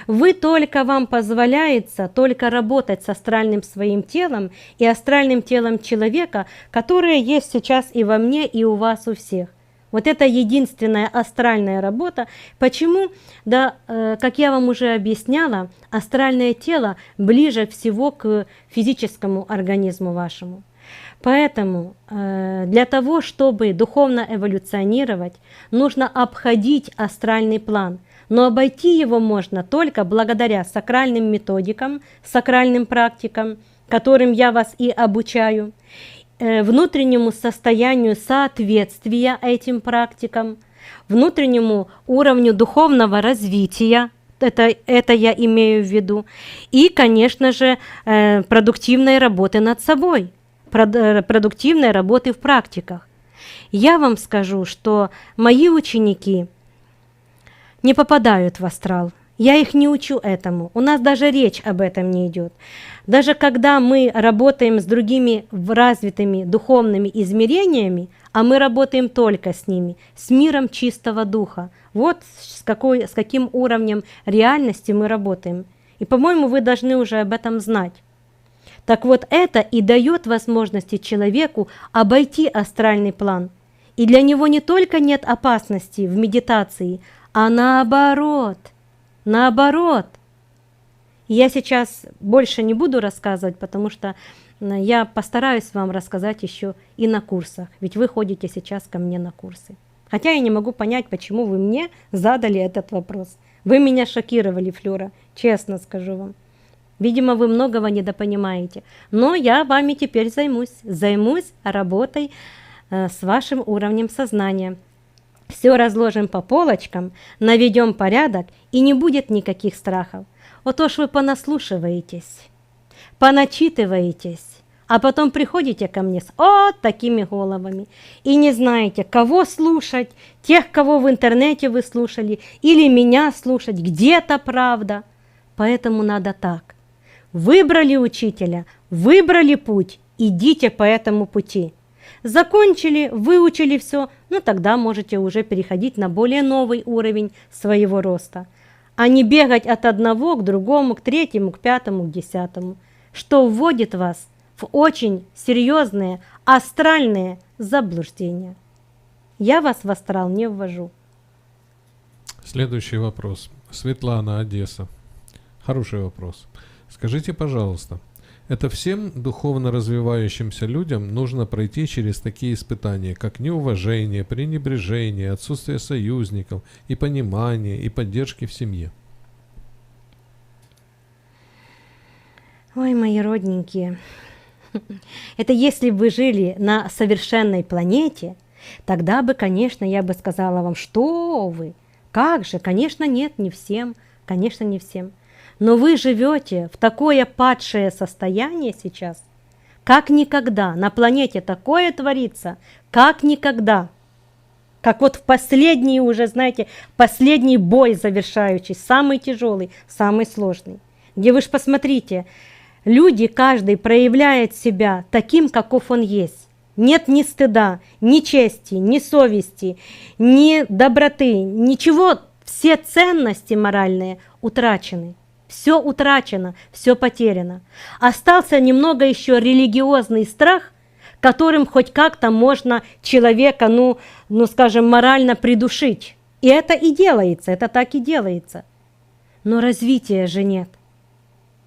Вы только, вам позволяется только работать с астральным своим телом и астральным телом человека, которое есть сейчас и во мне, и у вас у всех. Вот это единственная астральная работа. Почему? Да, как я вам уже объясняла, астральное тело ближе всего к физическому организму вашему. Поэтому для того, чтобы духовно эволюционировать, нужно обходить астральный план. Но обойти его можно только благодаря сакральным методикам, сакральным практикам, которым я вас и обучаю, внутреннему состоянию соответствия этим практикам, внутреннему уровню духовного развития, это я имею в виду, и, конечно же, продуктивной работы над собой, продуктивной работы в практиках. Я вам скажу, что мои ученики не попадают в астрал. Я их не учу этому. У нас даже речь об этом не идет. Даже когда мы работаем с другими развитыми духовными измерениями, а мы работаем только с ними, с миром чистого духа. Вот с каким уровнем реальности мы работаем. И, по-моему, вы должны уже об этом знать. Так вот, это и дает возможности человеку обойти астральный план. И для него не только нет опасности в медитации, а наоборот. Я сейчас больше не буду рассказывать, потому что я постараюсь вам рассказать еще и на курсах, ведь вы ходите сейчас ко мне на курсы. Хотя я не могу понять, почему вы мне задали этот вопрос. Вы меня шокировали, Флюра, честно скажу вам. Видимо, вы многого недопонимаете. Но я вами теперь займусь работой с вашим уровнем сознания. Все разложим по полочкам, наведем порядок, и не будет никаких страхов. Вот уж вы понаслушиваетесь, поначитываетесь, а потом приходите ко мне с вот такими головами и не знаете, кого слушать, тех, кого в интернете вы слушали, или меня слушать, где-то правда. Поэтому надо так. Выбрали учителя, выбрали путь, идите по этому пути. Закончили, выучили все, ну тогда можете уже переходить на более новый уровень своего роста, а не бегать от одного к другому, к третьему, к пятому, к десятому, что вводит вас в очень серьезные астральные заблуждения. Я вас в астрал не ввожу. Следующий вопрос. Светлана, Одесса. Хороший вопрос. Скажите, пожалуйста, это всем духовно развивающимся людям нужно пройти через такие испытания, как неуважение, пренебрежение, отсутствие союзников и понимания, и поддержки в семье? Ой, мои родненькие, это если бы вы жили на совершенной планете, тогда бы, конечно, я бы сказала вам, что вы, как же, конечно, нет, не всем, конечно, не всем. Но вы живете в такое падшее состояние сейчас, как никогда. На планете такое творится, как никогда. Как вот в последний уже, знаете, последний бой завершающий, самый тяжелый, самый сложный. Где вы ж посмотрите, люди, каждый проявляет себя таким, каков он есть. Нет ни стыда, ни чести, ни совести, ни доброты, ничего. Все ценности моральные утрачены. Все утрачено, все потеряно. Остался немного еще религиозный страх, которым хоть как-то можно человека, скажем, морально придушить. И это и делается, это так и делается. Но развития же нет.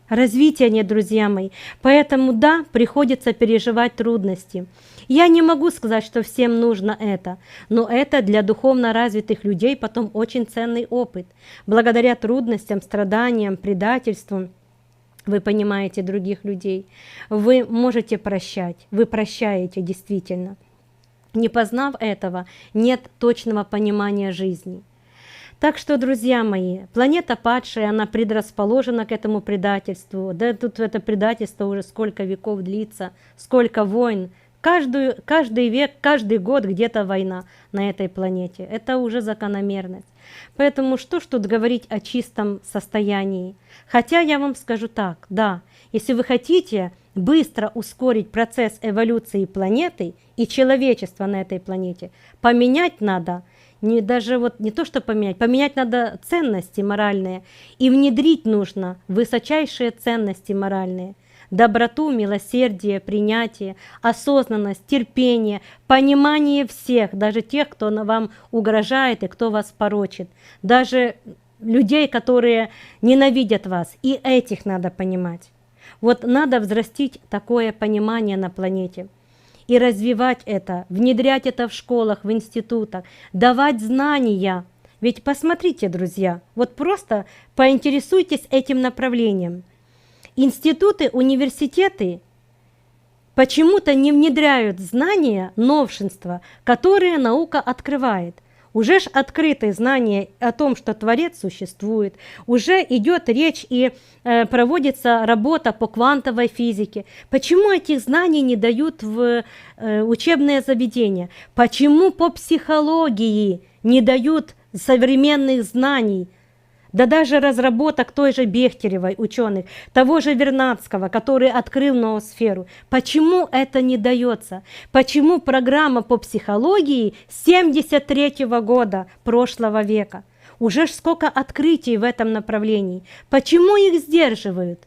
Развития нет, друзья мои. Поэтому да, приходится переживать трудности. Я не могу сказать, что всем нужно это, но это для духовно развитых людей потом очень ценный опыт. Благодаря трудностям, страданиям, предательству, вы понимаете других людей, вы можете прощать, вы прощаете действительно. Не познав этого, нет точного понимания жизни. Так что, друзья мои, планета падшая, она предрасположена к этому предательству. Да тут это предательство уже сколько веков длится, сколько войн. Каждый век, каждый год где-то война на этой планете. Это уже закономерность. Поэтому что ж тут говорить о чистом состоянии? Хотя я вам скажу так, да, если вы хотите быстро ускорить процесс эволюции планеты и человечества на этой планете, поменять надо, не то что поменять надо ценности моральные, и внедрить нужно высочайшие ценности моральные. Доброту, милосердие, принятие, осознанность, терпение, понимание всех, даже тех, кто вам угрожает и кто вас порочит, даже людей, которые ненавидят вас, и этих надо понимать. Вот надо взрастить такое понимание на планете и развивать это, внедрять это в школах, в институтах, давать знания. Ведь посмотрите, друзья, вот просто поинтересуйтесь этим направлением. Институты, университеты почему-то не внедряют знания, новшинства, которые наука открывает. Уже ж открыты знания о том, что Творец существует, уже идет речь и проводится работа по квантовой физике. Почему этих знаний не дают в учебные заведения? Почему по психологии не дают современных знаний? Да даже разработок той же Бехтеревой, ученых, того же Вернадского, который открыл ноосферу. Почему это не дается? Почему программа по психологии 73-го года прошлого века? Уже ж сколько открытий в этом направлении. Почему их сдерживают?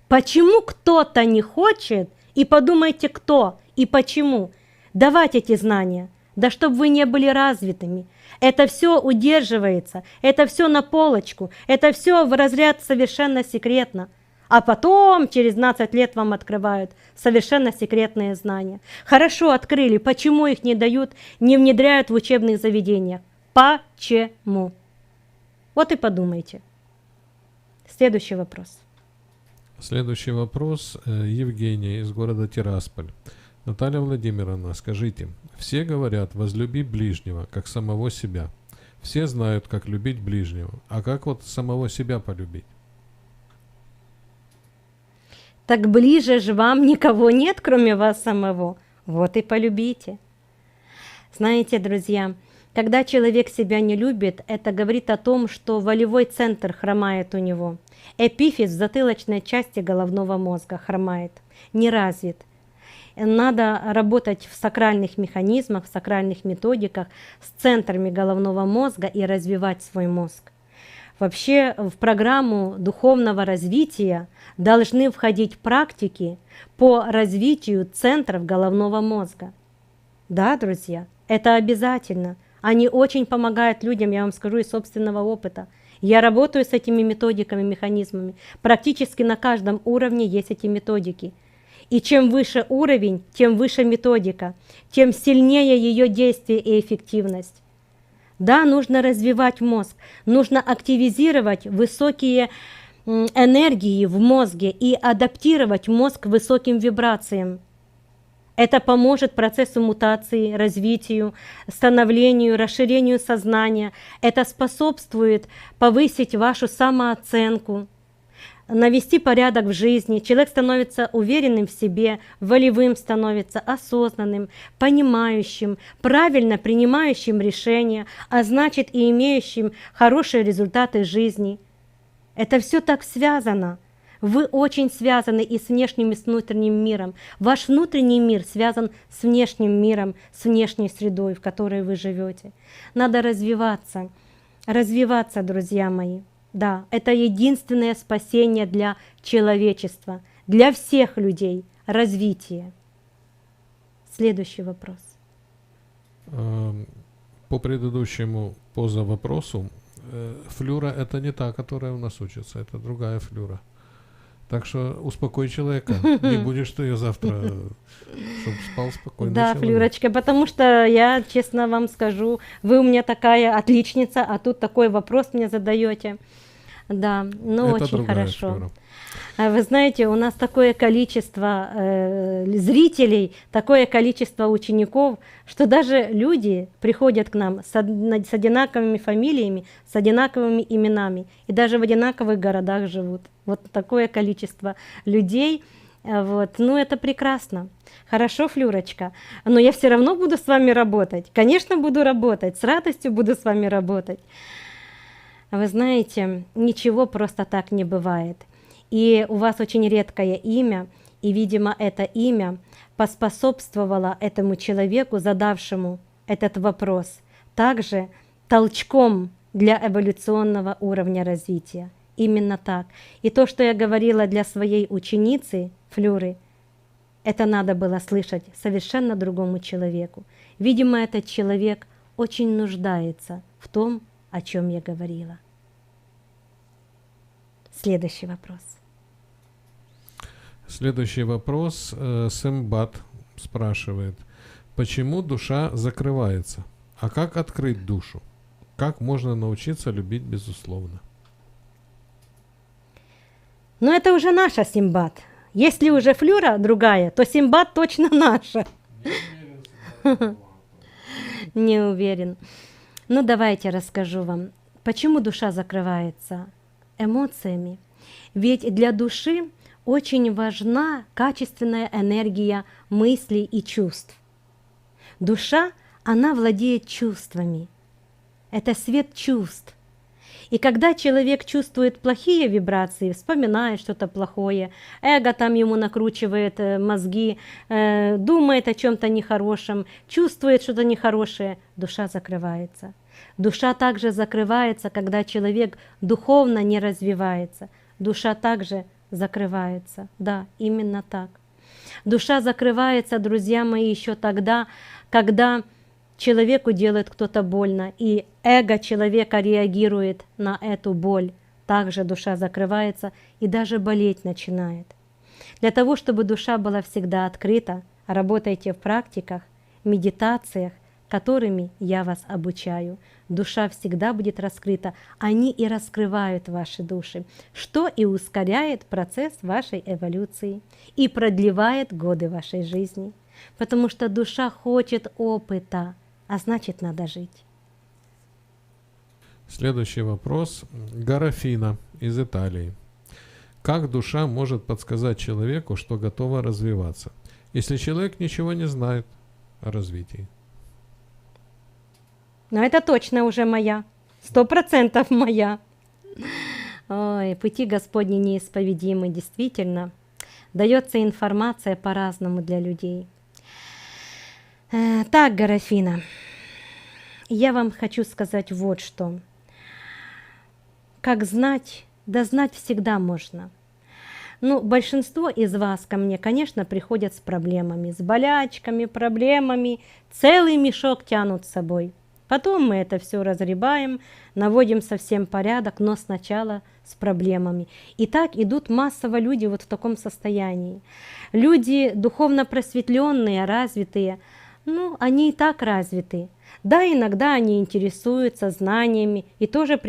Почему кто-то не хочет, и подумайте, кто и почему, давать эти знания? Да чтобы вы не были развитыми. Это все удерживается, это все на полочку, это все в разряд совершенно секретно. А потом, через 12 лет вам открывают совершенно секретные знания. Хорошо открыли, почему их не дают, не внедряют в учебных заведениях? Почему? Вот и подумайте. Следующий вопрос. Следующий вопрос. Евгения из города Тирасполь. Наталья Владимировна, скажите, все говорят, возлюби ближнего, как самого себя. Все знают, как любить ближнего. А как вот самого себя полюбить? Так ближе же вам никого нет, кроме вас самого. Вот и полюбите. Знаете, друзья, когда человек себя не любит, это говорит о том, что волевой центр хромает у него. Эпифиз в затылочной части головного мозга хромает, не развит. Надо работать в сакральных механизмах, в сакральных методиках с центрами головного мозга и развивать свой мозг. Вообще в программу духовного развития должны входить практики по развитию центров головного мозга. Да, друзья, это обязательно. Они очень помогают людям, я вам скажу из собственного опыта. Я работаю с этими методиками, механизмами. Практически на каждом уровне есть эти методики. И чем выше уровень, тем выше методика, тем сильнее ее действие и эффективность. Да, нужно развивать мозг, нужно активизировать высокие энергии в мозге и адаптировать мозг к высоким вибрациям. Это поможет процессу мутации, развитию, становлению, расширению сознания. Это способствует повысить вашу самооценку, навести порядок в жизни. Человек становится уверенным в себе, волевым становится, осознанным, понимающим, правильно принимающим решения, а значит и имеющим хорошие результаты жизни. Это все так связано. Вы очень связаны и с внешним, и с внутренним миром. Ваш внутренний мир связан с внешним миром, с внешней средой, в которой вы живете. Надо развиваться, друзья мои. Да, это единственное спасение для человечества, для всех людей, развитие. Следующий вопрос. По предыдущему позавопросу, Флюра — это не та, которая у нас учится, это другая Флюра. Так что успокой человека, не будешь ты ее завтра, чтобы спал спокойно. Да, человек. Флюрочка, потому что я, честно вам скажу, вы у меня такая отличница, а тут такой вопрос мне задаете. Да, ну Это очень другая хорошо. Флюра. А вы знаете, у нас такое количество зрителей, такое количество учеников, что даже люди приходят к нам с одинаковыми фамилиями, с одинаковыми именами, и даже в одинаковых городах живут. Вот такое количество людей. Вот. Ну, это прекрасно. Хорошо, Флюрочка. Но я все равно буду с вами работать. Конечно, буду работать. С радостью буду с вами работать. Вы знаете, ничего просто так не бывает. И у вас очень редкое имя, и, видимо, это имя поспособствовало этому человеку, задавшему этот вопрос, также толчком для эволюционного уровня развития. Именно так. И то, что я говорила для своей ученицы Флюры, это надо было слышать совершенно другому человеку. Видимо, этот человек очень нуждается в том, о чем я говорила. Следующий вопрос. Следующий вопрос. Сэмбат спрашивает, почему душа закрывается? А как открыть душу? Как можно научиться любить безусловно? Но это уже наша Симбат. Если уже Флюра другая, то Симбат точно наша. Не уверен. Ну давайте расскажу вам, почему душа закрывается эмоциями. Ведь для души очень важна качественная энергия мыслей и чувств. Душа, она владеет чувствами. Это свет чувств. И когда человек чувствует плохие вибрации, вспоминает что-то плохое, эго там ему накручивает мозги, думает о чем-то нехорошем, чувствует что-то нехорошее, душа закрывается. Душа также закрывается, когда человек духовно не развивается. Душа также закрывается. Да, именно так. Душа закрывается, друзья мои, еще тогда, когда человеку делает кто-то больно, и эго человека реагирует на эту боль. Также душа закрывается и даже болеть начинает. Для того, чтобы душа была всегда открыта, работайте в практиках, медитациях, которыми я вас обучаю. Душа всегда будет раскрыта. Они и раскрывают ваши души, что и ускоряет процесс вашей эволюции и продлевает годы вашей жизни. Потому что душа хочет опыта, а значит, надо жить. Следующий вопрос. Гарафина из Италии. Как душа может подсказать человеку, что готова развиваться, если человек ничего не знает о развитии? Но это точно уже моя, 100% моя. Ой, пути Господни неисповедимы, действительно. Дается информация по-разному для людей. Так, Гарафина, я вам хочу сказать вот что. Как знать, да знать всегда можно. Ну, большинство из вас ко мне, конечно, приходят с проблемами, с болячками, проблемами, целый мешок тянут с собой. Потом мы это все разгребаем, наводим совсем порядок, но сначала с проблемами. И так идут массово люди вот в таком состоянии. Люди духовно просветленные, развитые, ну, они и так развиты. Да, иногда они интересуются знаниями, и тоже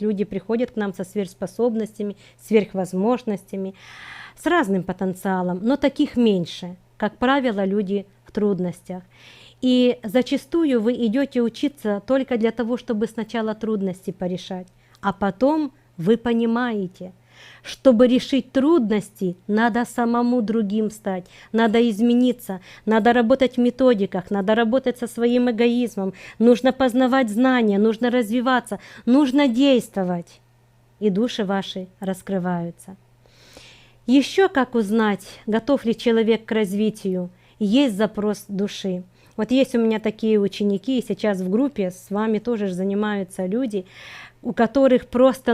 люди приходят к нам со сверхспособностями, сверхвозможностями, с разным потенциалом, но таких меньше. Как правило, люди в трудностях. И зачастую вы идете учиться только для того, чтобы сначала трудности порешать, а потом вы понимаете, Чтобы решить трудности, надо самому другим стать, надо измениться, надо работать в методиках, надо работать со своим эгоизмом, нужно познавать знания, нужно развиваться, нужно действовать, и души ваши раскрываются. Еще как узнать, готов ли человек к развитию, есть запрос души. Вот есть у меня такие ученики, и сейчас в группе с вами тоже занимаются люди, у которых просто,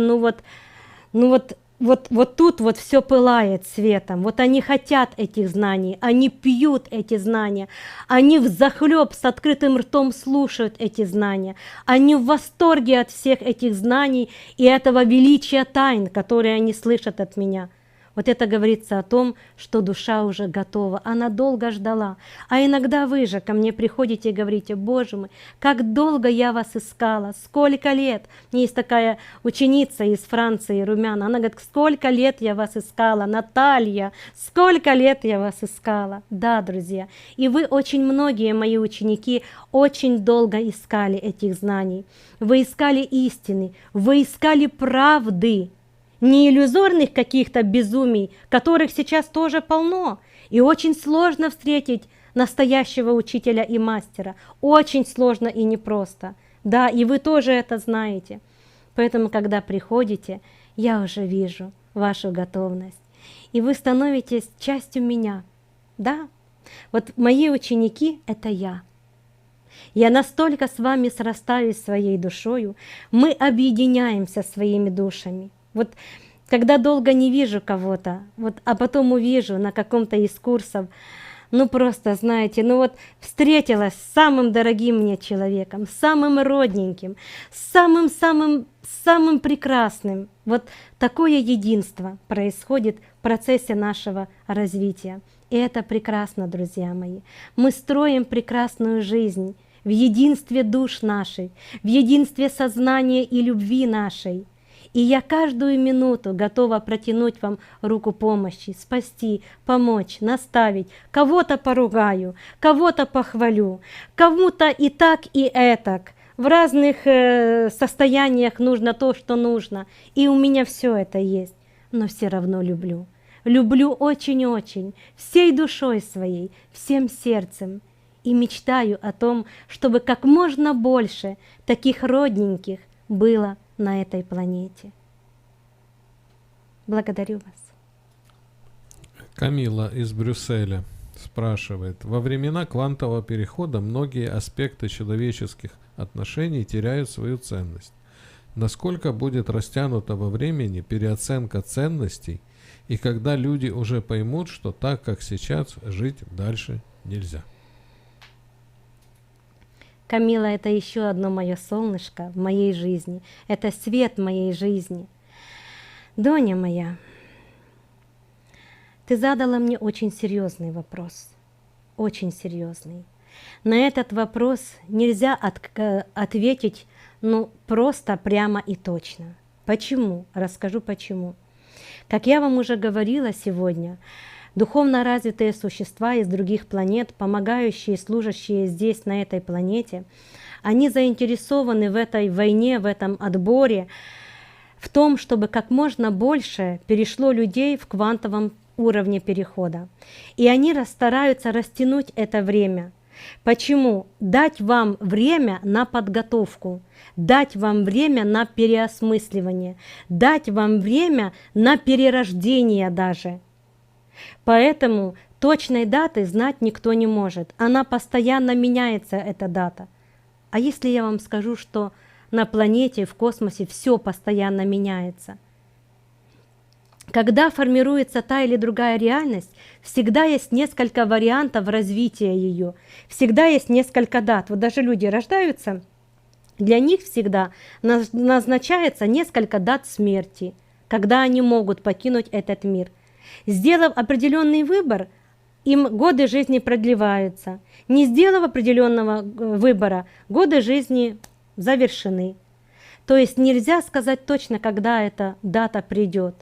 вот тут вот все пылает светом. Вот они хотят этих знаний, они пьют эти знания, они взахлеб с открытым ртом слушают эти знания, они в восторге от всех этих знаний и этого величия тайн, которые они слышат от меня. Вот это говорится о том, что душа уже готова, она долго ждала. А иногда вы же ко мне приходите и говорите: Боже мой, как долго я вас искала, сколько лет. У меня есть такая ученица из Франции, румяна, она говорит: сколько лет я вас искала, Наталья, сколько лет я вас искала. Да, друзья, и вы, очень многие мои ученики, очень долго искали этих знаний. Вы искали истины, вы искали правды. Не иллюзорных каких-то безумий, которых сейчас тоже полно. И очень сложно встретить настоящего учителя и мастера. Очень сложно и непросто. Да, и вы тоже это знаете. Поэтому, когда приходите, я уже вижу вашу готовность. И вы становитесь частью меня. Да, вот мои ученики — это я. Я настолько с вами срастаюсь своей душою, мы объединяемся своими душами. Вот когда долго не вижу кого-то, а потом увижу на каком-то из курсов, просто, знаете, встретилась с самым дорогим мне человеком, самым родненьким, самым прекрасным. Вот такое единство происходит в процессе нашего развития. И это прекрасно, друзья мои. Мы строим прекрасную жизнь в единстве душ нашей, в единстве сознания и любви нашей. И я каждую минуту готова протянуть вам руку помощи, спасти, помочь, наставить. Кого-то поругаю, кого-то похвалю, кому-то и так, и этак. В разных состояниях нужно то, что нужно. И у меня все это есть. Но все равно люблю. Люблю очень-очень, всей душой своей, всем сердцем. И мечтаю о том, чтобы как можно больше таких родненьких было на этой планете. Благодарю вас. Камила из Брюсселя спрашивает: во времена квантового перехода многие аспекты человеческих отношений теряют свою ценность. Насколько будет растянута во времени переоценка ценностей, и когда люди уже поймут, что так, как сейчас, жить дальше нельзя? Камила, это еще одно мое солнышко в моей жизни. Это свет моей жизни. Доня моя, ты задала мне очень серьезный вопрос. Очень серьезный. На этот вопрос нельзя ответить просто, прямо и точно. Почему? Расскажу почему. Как я вам уже говорила сегодня, духовно развитые существа из других планет, помогающие, служащие здесь, на этой планете, они заинтересованы в этой войне, в этом отборе, в том, чтобы как можно больше перешло людей в квантовом уровне перехода. И они стараются растянуть это время. Почему? Дать вам время на подготовку, дать вам время на переосмысливание, дать вам время на перерождение даже. Поэтому точной даты знать никто не может. Она постоянно меняется, эта дата. А если я вам скажу, что на планете, в космосе все постоянно меняется? Когда формируется та или другая реальность, всегда есть несколько вариантов развития ее, всегда есть несколько дат. Вот даже люди рождаются, для них всегда назначается несколько дат смерти, когда они могут покинуть этот мир. Сделав определенный выбор, им годы жизни продлеваются. Не сделав определенного выбора, годы жизни завершены. То есть нельзя сказать точно, когда эта дата придет.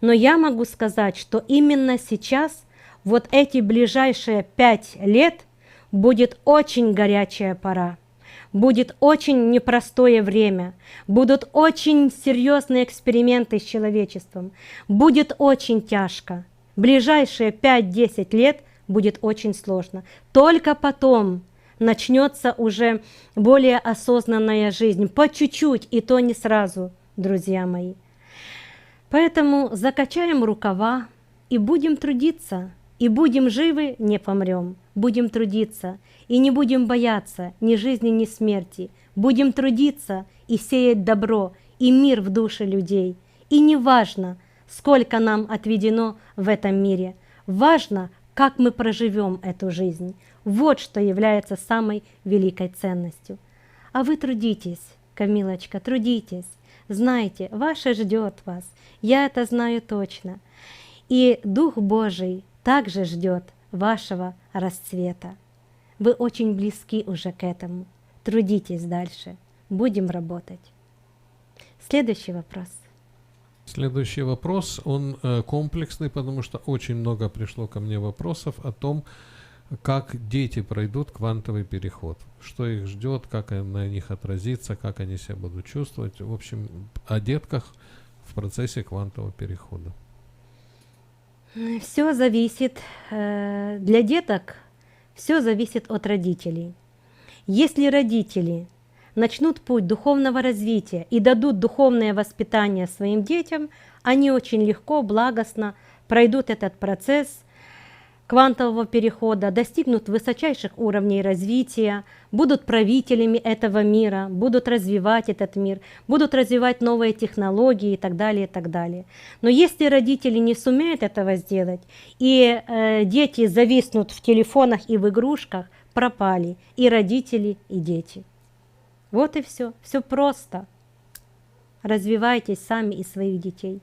Но я могу сказать, что именно сейчас, вот эти ближайшие 5 лет, будет очень горячая пора. Будет очень непростое время, будут очень серьезные эксперименты с человечеством, будет очень тяжко. Ближайшие 5-10 лет будет очень сложно. Только потом начнется уже более осознанная жизнь, по чуть-чуть, и то не сразу, друзья мои. Поэтому закачаем рукава и будем трудиться, и будем живы, не помрем. Будем трудиться, и не будем бояться ни жизни, ни смерти. Будем трудиться и сеять добро и мир в души людей. И не важно, сколько нам отведено в этом мире. Важно, как мы проживем эту жизнь. Вот что является самой великой ценностью. А вы трудитесь, Камилочка, трудитесь. Знайте, ваше ждет вас. Я это знаю точно. И Дух Божий также ждет вашего расцвета. Вы очень близки уже к этому. Трудитесь дальше. Будем работать. Следующий вопрос. Следующий вопрос, он комплексный, потому что очень много пришло ко мне вопросов о том, как дети пройдут квантовый переход, что их ждет, как на них отразится, как они себя будут чувствовать. В общем, о детках в процессе квантового перехода. Все зависит, для деток все зависит от родителей. Если родители начнут путь духовного развития и дадут духовное воспитание своим детям, они очень легко, благостно пройдут этот процесс квантового перехода, достигнут высочайших уровней развития, будут правителями этого мира, будут развивать этот мир, будут развивать новые технологии и так далее, и так далее. Но если родители не сумеют этого сделать, и дети зависнут в телефонах и в игрушках, пропали и родители, и дети. Вот и все. Все просто. Развивайтесь сами и своих детей.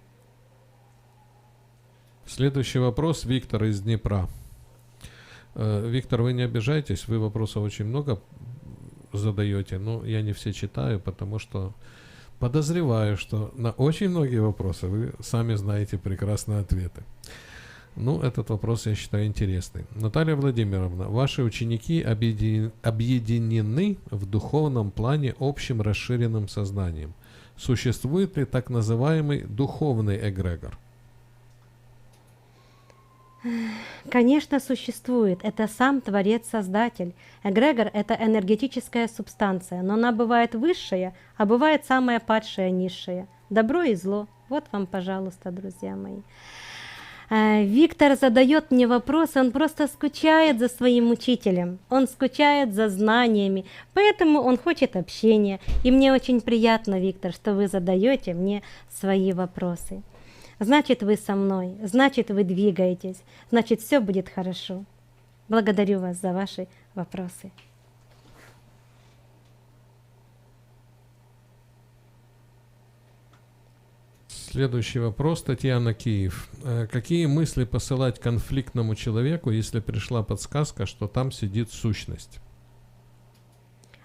Следующий вопрос, Виктор из Днепра. Виктор, вы не обижайтесь, вы вопросов очень много задаете, но я не все читаю, потому что подозреваю, что на очень многие вопросы вы сами знаете прекрасные ответы. Ну, этот вопрос я считаю интересный. Наталья Владимировна, ваши ученики объединены в духовном плане общим расширенным сознанием. Существует ли так называемый духовный эгрегор? Конечно, существует. Это сам Творец-Создатель. Эгрегор — это энергетическая субстанция, но она бывает высшая, а бывает самая падшая, низшая. Добро и зло. Вот вам, пожалуйста, друзья мои. Виктор задает мне вопросы, он просто скучает за своим учителем, он скучает за знаниями, поэтому он хочет общения. И мне очень приятно, Виктор, что вы задаете мне свои вопросы. Значит, вы со мной, значит, вы двигаетесь, значит, все будет хорошо. Благодарю вас за ваши вопросы. Следующий вопрос, Татьяна, Киев. Какие мысли посылать конфликтному человеку, если пришла подсказка, что там сидит сущность?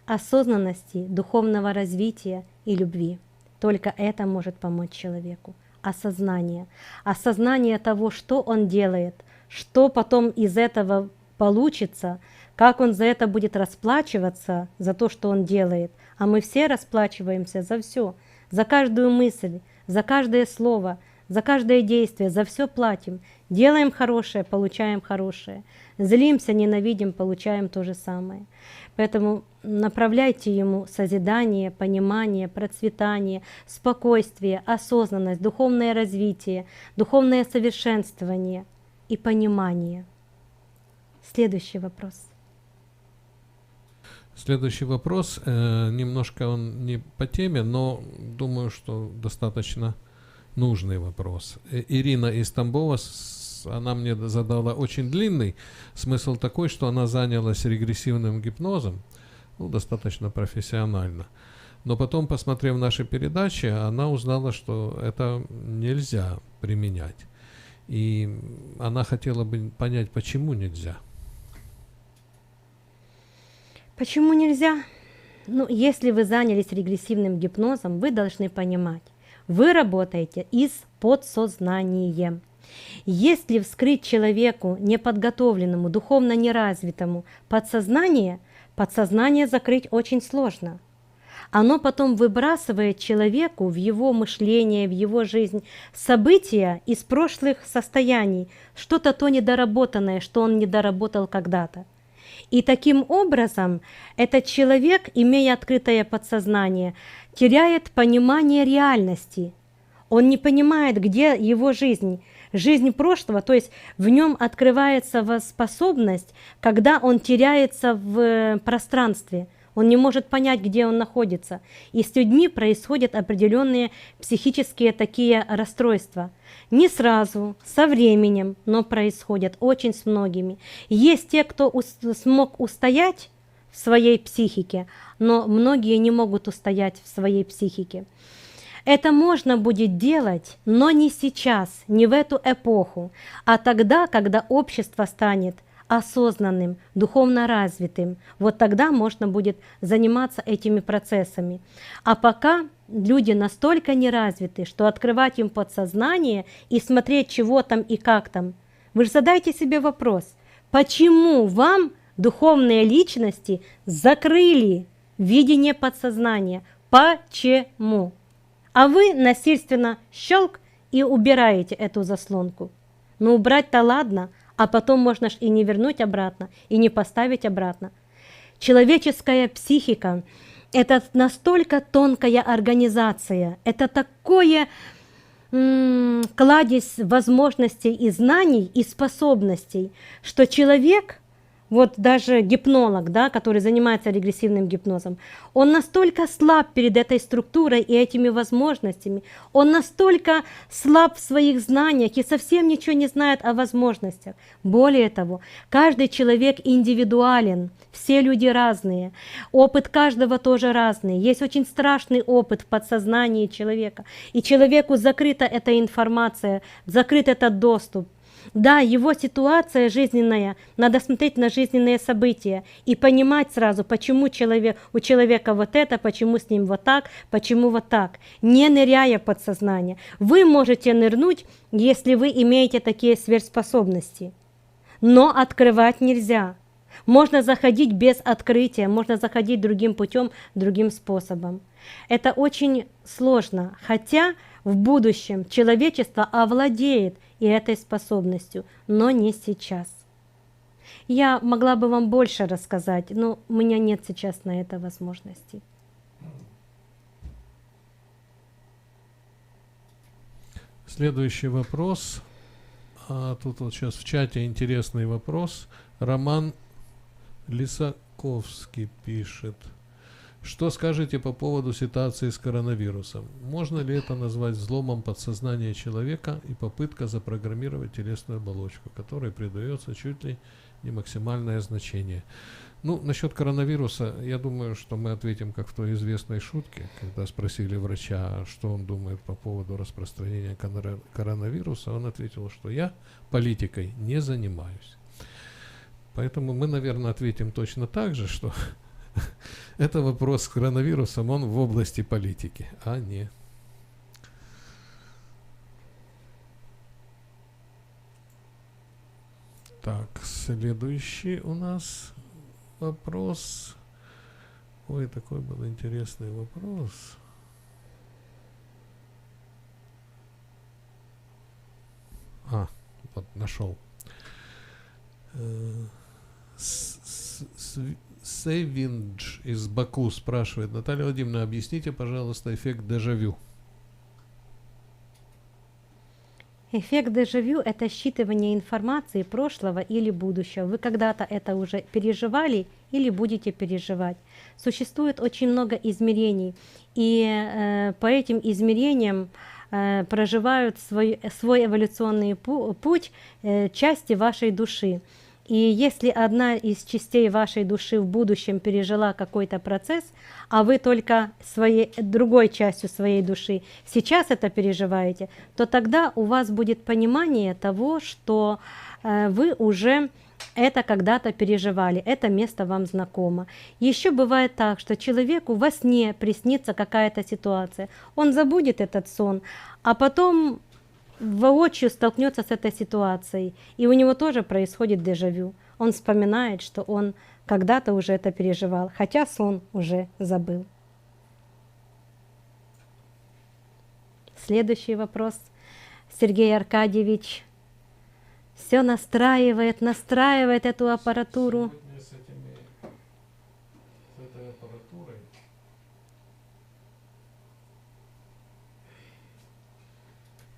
Осознанности, духовного развития и любви. Только это может помочь человеку. Осознание. Осознание того, что он делает, что потом из этого получится, как он за это будет расплачиваться, за то, что он делает. А мы все расплачиваемся за все, за каждую мысль, за каждое слово, за каждое действие, за все платим. Делаем хорошее, получаем хорошее. Злимся, ненавидим, получаем то же самое. Поэтому направляйте ему созидание, понимание, процветание, спокойствие, осознанность, духовное развитие, духовное совершенствование и понимание. Следующий вопрос. Следующий вопрос, немножко он не по теме, но думаю, что достаточно нужный вопрос. Ирина из Тамбова, она мне задала очень длинный. Смысл такой, что она занялась регрессивным гипнозом, ну, достаточно профессионально. Но потом, посмотрев наши передачи, она узнала, что это нельзя применять. И она хотела бы понять, почему нельзя. Почему нельзя? Ну, если вы занялись регрессивным гипнозом, вы должны понимать, вы работаете и с подсознанием. Если вскрыть человеку неподготовленному, духовно неразвитому подсознание, Подсознание закрыть очень сложно. Оно потом выбрасывает человеку в его мышление, в его жизнь события из прошлых состояний, что-то то недоработанное, что он недоработал когда-то. И таким образом этот человек, имея открытое подсознание, теряет понимание реальности. Он не понимает, где его жизнь, жизнь прошлого, то есть в нем открывается способность, когда он теряется в пространстве. Он не может понять, где он находится. И с людьми происходят определенные психические такие расстройства. Не сразу, со временем, но происходят очень с многими. Есть те, кто смог устоять в своей психике, но многие не могут устоять в своей психике. Это можно будет делать, но не сейчас, не в эту эпоху, а тогда, когда общество станет осознанным, духовно развитым. Вот тогда можно будет заниматься этими процессами. А пока люди настолько неразвиты, что открывать им подсознание и смотреть, чего там и как там. Вы же задайте себе вопрос, почему вам духовные личности закрыли видение подсознания? Почему? А вы насильственно щелк и убираете эту заслонку. Ну убрать-то ладно, а потом можно ж и не вернуть обратно, и не поставить обратно. Человеческая психика – это настолько тонкая организация, это такое кладезь возможностей и знаний, и способностей, что человек, вот даже гипнолог, да, который занимается регрессивным гипнозом, он настолько слаб перед этой структурой и этими возможностями, он настолько слаб в своих знаниях и совсем ничего не знает о возможностях. Более того, каждый человек индивидуален, все люди разные, опыт каждого тоже разный. Есть очень страшный опыт в подсознании человека, и человеку закрыта эта информация, закрыт этот доступ. Да, его ситуация жизненная, надо смотреть на жизненные события и понимать сразу, почему у человека вот это, почему с ним вот так, почему вот так, не ныряя в подсознание. Вы можете нырнуть, если вы имеете такие сверхспособности, но открывать нельзя. Можно заходить без открытия, можно заходить другим путем, другим способом. Это очень сложно, хотя в будущем человечество овладеет и этой способностью, но не сейчас. Я могла бы вам больше рассказать, но у меня нет сейчас на это возможности. Следующий вопрос. Тут вот сейчас в чате интересный вопрос. Роман Лисаковский пишет. Что скажете по поводу ситуации с коронавирусом? Можно ли это назвать взломом подсознания человека и попытка запрограммировать телесную оболочку, которой придается чуть ли не максимальное значение? Ну, насчет коронавируса, я думаю, что мы ответим, как в той известной шутке, когда спросили врача, что он думает по поводу распространения коронавируса. Он ответил, что я политикой не занимаюсь. Поэтому мы, наверное, ответим точно так же, что это вопрос с коронавирусом, он в области политики, а не. Так, следующий у нас вопрос. Ой, такой был интересный вопрос. Вот нашел. Сейвиндж из Баку спрашивает: Наталья Владимировна, объясните, пожалуйста, эффект дежавю. Эффект дежавю – это считывание информации прошлого или будущего. Вы когда-то это уже переживали или будете переживать. Существует очень много измерений, и по этим измерениям проживают свой эволюционный путь части вашей души. И если одна из частей вашей души в будущем пережила какой-то процесс, а вы только другой частью своей души сейчас это переживаете, то тогда у вас будет понимание того, что вы уже это когда-то переживали, это место вам знакомо. Еще бывает так, что человеку во сне приснится какая-то ситуация, он забудет этот сон, а потом воочию столкнется с этой ситуацией, и у него тоже происходит дежавю. Он вспоминает, что он когда-то уже это переживал, хотя сон уже забыл. Следующий вопрос. Сергей Аркадьевич все настраивает эту аппаратуру.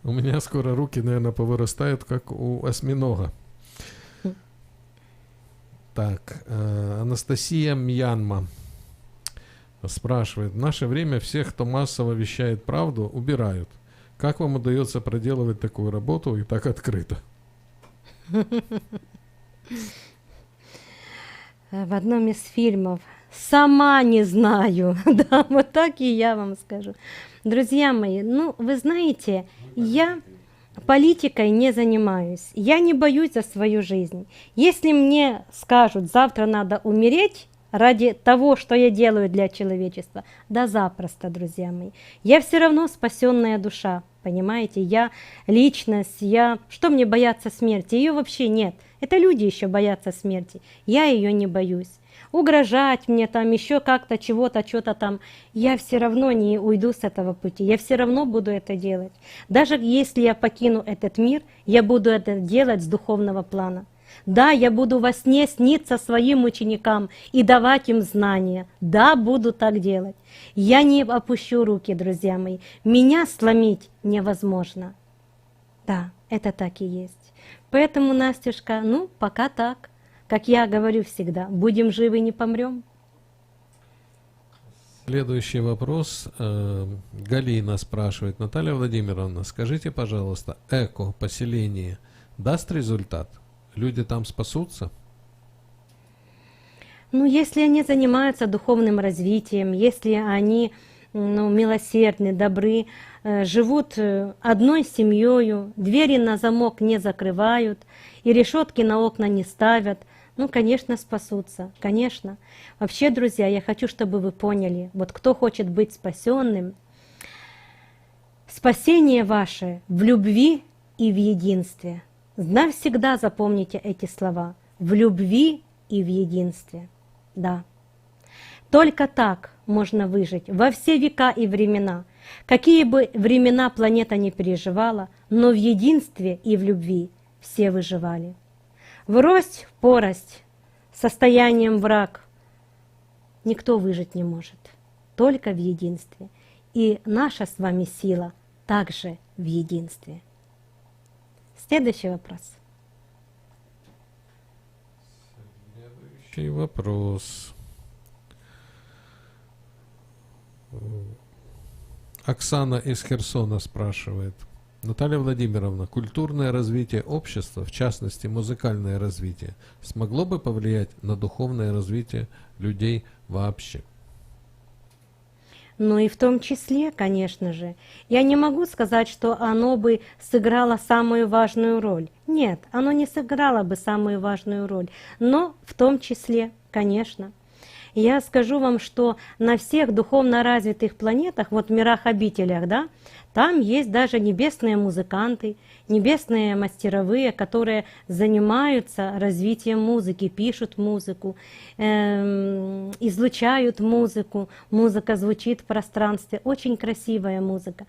У меня скоро руки, наверное, повырастают, как у осьминога. Так, Анастасия Мьянма спрашивает. В наше время всех, кто массово вещает правду, убирают. Как вам удается проделывать такую работу и так открыто? В одном из фильмов. Сама не знаю. Да, вот так и я вам скажу. Друзья мои, ну, вы знаете, я политикой не занимаюсь. Я не боюсь за свою жизнь. Если мне скажут, завтра надо умереть ради того, что я делаю для человечества, да запросто, друзья мои. Я все равно спасенная душа, понимаете? Я личность, Что мне бояться смерти? Ее вообще нет. Это люди еще боятся смерти. Я ее не боюсь. Угрожать мне там, еще как-то, чего-то, что-то там. Я все равно не уйду с этого пути. Я все равно буду это делать. Даже если я покину этот мир, я буду это делать с духовного плана. Да, я буду во сне сниться своим ученикам и давать им знания. Да, буду так делать. Я не опущу руки, друзья мои. Меня сломить невозможно. Да, это так и есть. Поэтому, Настюшка, ну, пока так. Как я говорю всегда, будем живы, не помрем. Следующий вопрос. Галина спрашивает. Наталья Владимировна, скажите, пожалуйста, эко-поселение даст результат? Люди там спасутся? Ну, если они занимаются духовным развитием, если они милосердны, добры, живут одной семьей, двери на замок не закрывают и решетки на окна не ставят, ну, конечно, спасутся, конечно. Вообще, друзья, я хочу, чтобы вы поняли, вот кто хочет быть спасенным, спасение ваше в любви и в единстве. Навсегда запомните эти слова. В любви и в единстве. Да. Только так можно выжить во все века и времена. Какие бы времена планета не переживала, но в единстве и в любви все выживали. Врозь, порость, состоянием враг никто выжить не может. Только в единстве. И наша с вами сила также в единстве. Следующий вопрос. Следующий вопрос. Оксана из Херсона спрашивает. Наталья Владимировна, культурное развитие общества, в частности музыкальное развитие, смогло бы повлиять на духовное развитие людей вообще? Ну и в том числе, конечно же, я не могу сказать, что оно бы сыграло самую важную роль. Нет, оно не сыграло бы самую важную роль, но в том числе, конечно. Я скажу вам, что на всех духовно развитых планетах, вот в мирах-обителях, да, там есть даже небесные музыканты, небесные мастеровые, которые занимаются развитием музыки, пишут музыку, излучают музыку. Музыка звучит в пространстве. Очень красивая музыка.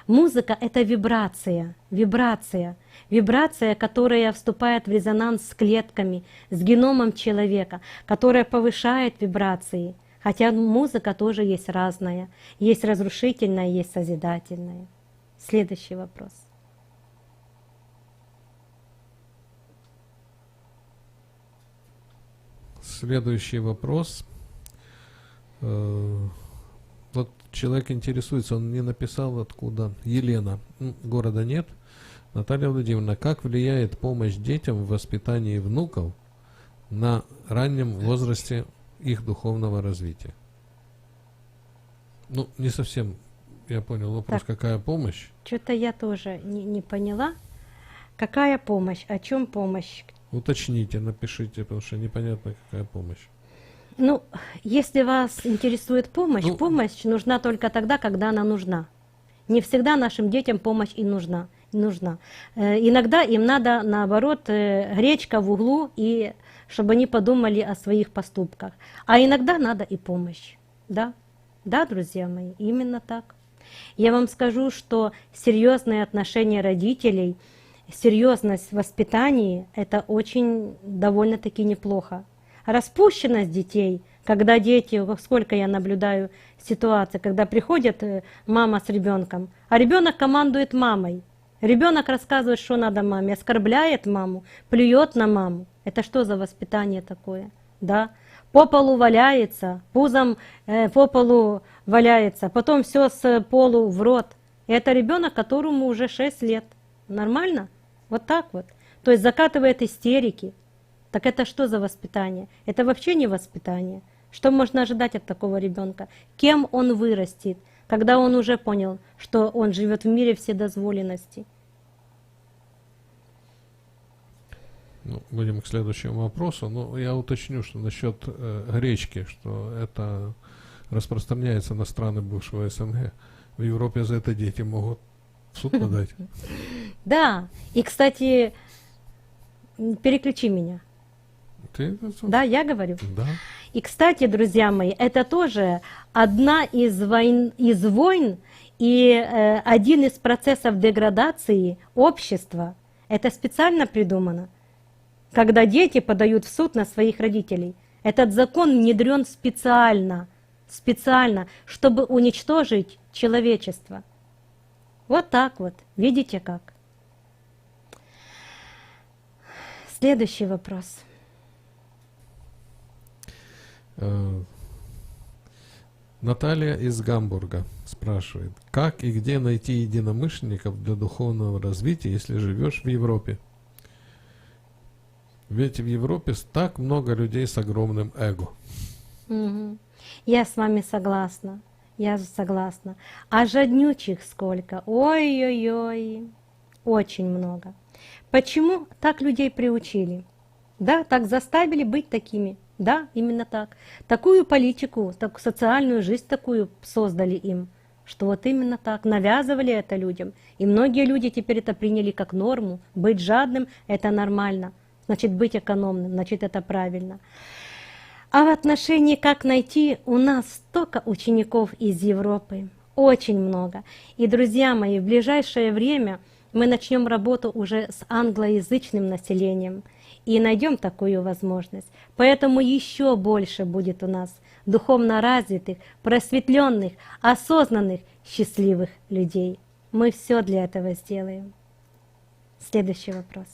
Музыка — это вибрация, вибрация. Вибрация, которая вступает в резонанс с клетками, с геномом человека, которая повышает вибрации. Хотя музыка тоже есть разная. Есть разрушительная, есть созидательная. Следующий вопрос. Следующий вопрос. Вот человек интересуется, он не написал откуда. Елена. Города нет. Наталья Владимировна, как влияет помощь детям в воспитании внуков на раннем возрасте их духовного развития? Ну, не совсем я понял вопрос, Так. какая помощь? Что-то я тоже не поняла. Какая помощь? О чем помощь? Уточните, напишите, потому что непонятно, какая помощь. Ну, если вас интересует помощь, Ну, помощь нужна только тогда, когда она нужна. Не всегда нашим детям помощь и нужна. Иногда им надо, наоборот, гречка в углу и чтобы они подумали о своих поступках. А иногда надо и помощь. Да, да, друзья мои, именно так. Я вам скажу, что серьезное отношение родителей, серьезность в воспитании — это очень довольно-таки неплохо. Распущенность детей, когда дети, сколько я наблюдаю ситуаций, когда приходит мама с ребенком, а ребенок командует мамой. Ребенок рассказывает, что надо маме, оскорбляет маму, плюет на маму. Это что за воспитание такое? Да? По полу валяется, пузом по полу валяется, потом все с полу в рот. И это ребенок, которому уже 6 лет. Нормально? Вот так вот. То есть закатывает истерики. Так это что за воспитание? Это вообще не воспитание. Что можно ожидать от такого ребенка? Кем он вырастет, когда он уже понял, что он живет в мире вседозволенности? Ну, будем к следующему вопросу. Ну, я уточню, что насчет гречки, что это распространяется на страны бывшего СНГ. В Европе за это дети могут в суд подать. Да, и, кстати, переключи меня. Ты? Да, я говорю. Да. И, кстати, друзья мои, это тоже одна из войн и один из процессов деградации общества. Это специально придумано, когда дети подают в суд на своих родителей. Этот закон внедрен специально, чтобы уничтожить человечество. Вот так вот. Видите как? Следующий вопрос. Наталья из Гамбурга спрашивает, как и где найти единомышленников для духовного развития, если живешь в Европе? Ведь в Европе так много людей с огромным эго. Угу. Я с вами согласна. Я согласна. А жаднючих сколько? Ой-ой-ой. Очень много. Почему так людей приучили? Да, так заставили быть такими. Да, именно так. Такую политику, такую социальную жизнь такую создали им, что вот именно так, навязывали это людям. И многие люди теперь это приняли как норму. Быть жадным — это нормально. Значит, быть экономным, значит, это правильно. А в отношении, как найти, у нас столько учеников из Европы. Очень много. И, друзья мои, в ближайшее время мы начнем работу уже с англоязычным населением и найдем такую возможность. Поэтому еще больше будет у нас духовно развитых, просветленных, осознанных, счастливых людей. Мы все для этого сделаем. Следующий вопрос.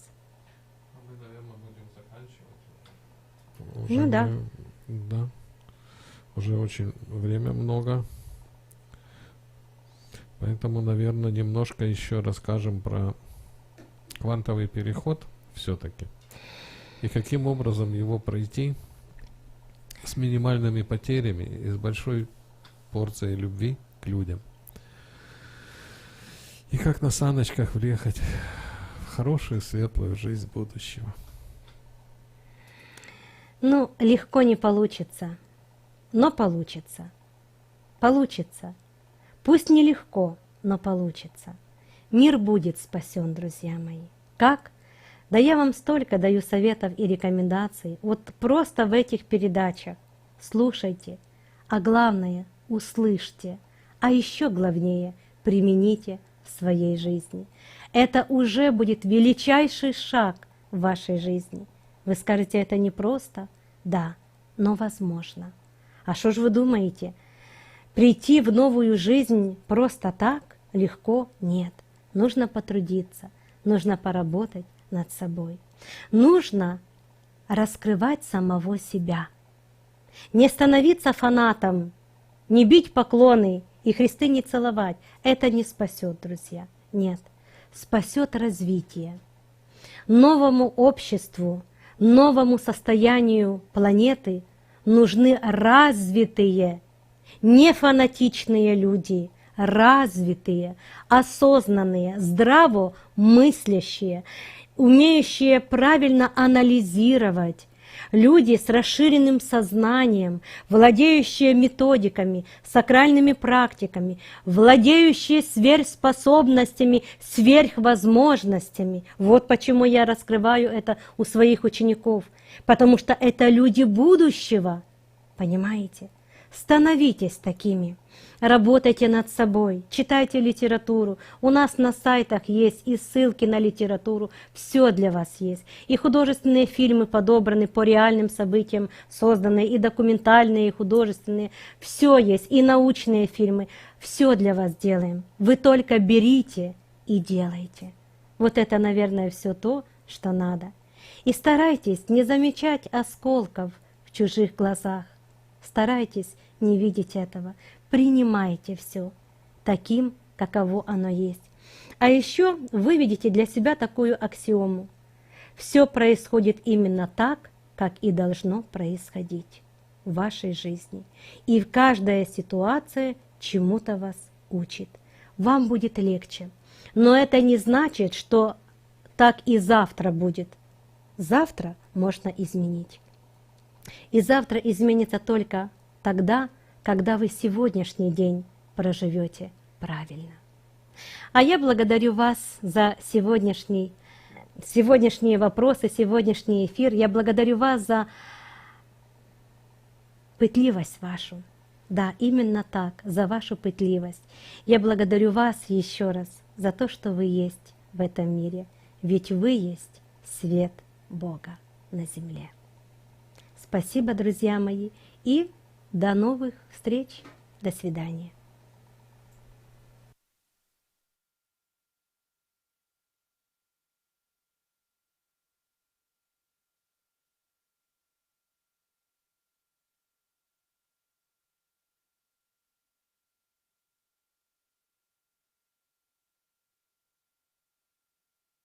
Мы, наверное, будем заканчивать. Ну да. Да. Уже очень время много. Поэтому, наверное, немножко еще расскажем про квантовый переход все-таки. И каким образом его пройти с минимальными потерями и с большой порцией любви к людям. И как на саночках въехать в хорошую, светлую жизнь будущего. Ну, легко не получится, но получится. Получится. Пусть нелегко, но получится. Мир будет спасен, друзья мои. Как? Да я вам столько даю советов и рекомендаций. Вот просто в этих передачах. Слушайте, а главное — услышьте. А еще главнее — примените в своей жизни. Это уже будет величайший шаг в вашей жизни. Вы скажете, это непросто? Да, но возможно. А что ж вы думаете? Прийти в новую жизнь просто так легко? Нет. Нужно потрудиться, нужно поработать над собой. Нужно раскрывать самого себя. Не становиться фанатом, не бить поклоны и кресты не целовать. Это не спасет, друзья. Нет. Спасет развитие. Новому обществу, новому состоянию планеты нужны развитые, не фанатичные люди, развитые, осознанные, здраво мыслящие, умеющие правильно анализировать, люди с расширенным сознанием, владеющие методиками, сакральными практиками, владеющие сверхспособностями, сверхвозможностями. Вот почему я раскрываю это у своих учеников, потому что это люди будущего, понимаете? Становитесь такими. Работайте над собой, читайте литературу. У нас на сайтах есть и ссылки на литературу. Все для вас есть. И художественные фильмы подобраны по реальным событиям, созданные, и документальные, и художественные. Все есть, и научные фильмы. Все для вас делаем. Вы только берите и делайте. Вот это, наверное, все то, что надо. И старайтесь не замечать осколков в чужих глазах. Старайтесь не видеть этого. Принимайте все таким, каково оно есть. А еще выведите для себя такую аксиому. Все происходит именно так, как и должно происходить в вашей жизни. И каждая ситуация чему-то вас учит. Вам будет легче. Но это не значит, что так и завтра будет. Завтра можно изменить. И завтра изменится только тогда, когда вы сегодняшний день проживете правильно. А я благодарю вас за сегодняшние вопросы, сегодняшний эфир. Я благодарю вас за пытливость вашу. Да, именно так, за вашу пытливость. Я благодарю вас еще раз за то, что вы есть в этом мире. Ведь вы есть свет Бога на земле. Спасибо, друзья мои, и до новых встреч. До свидания.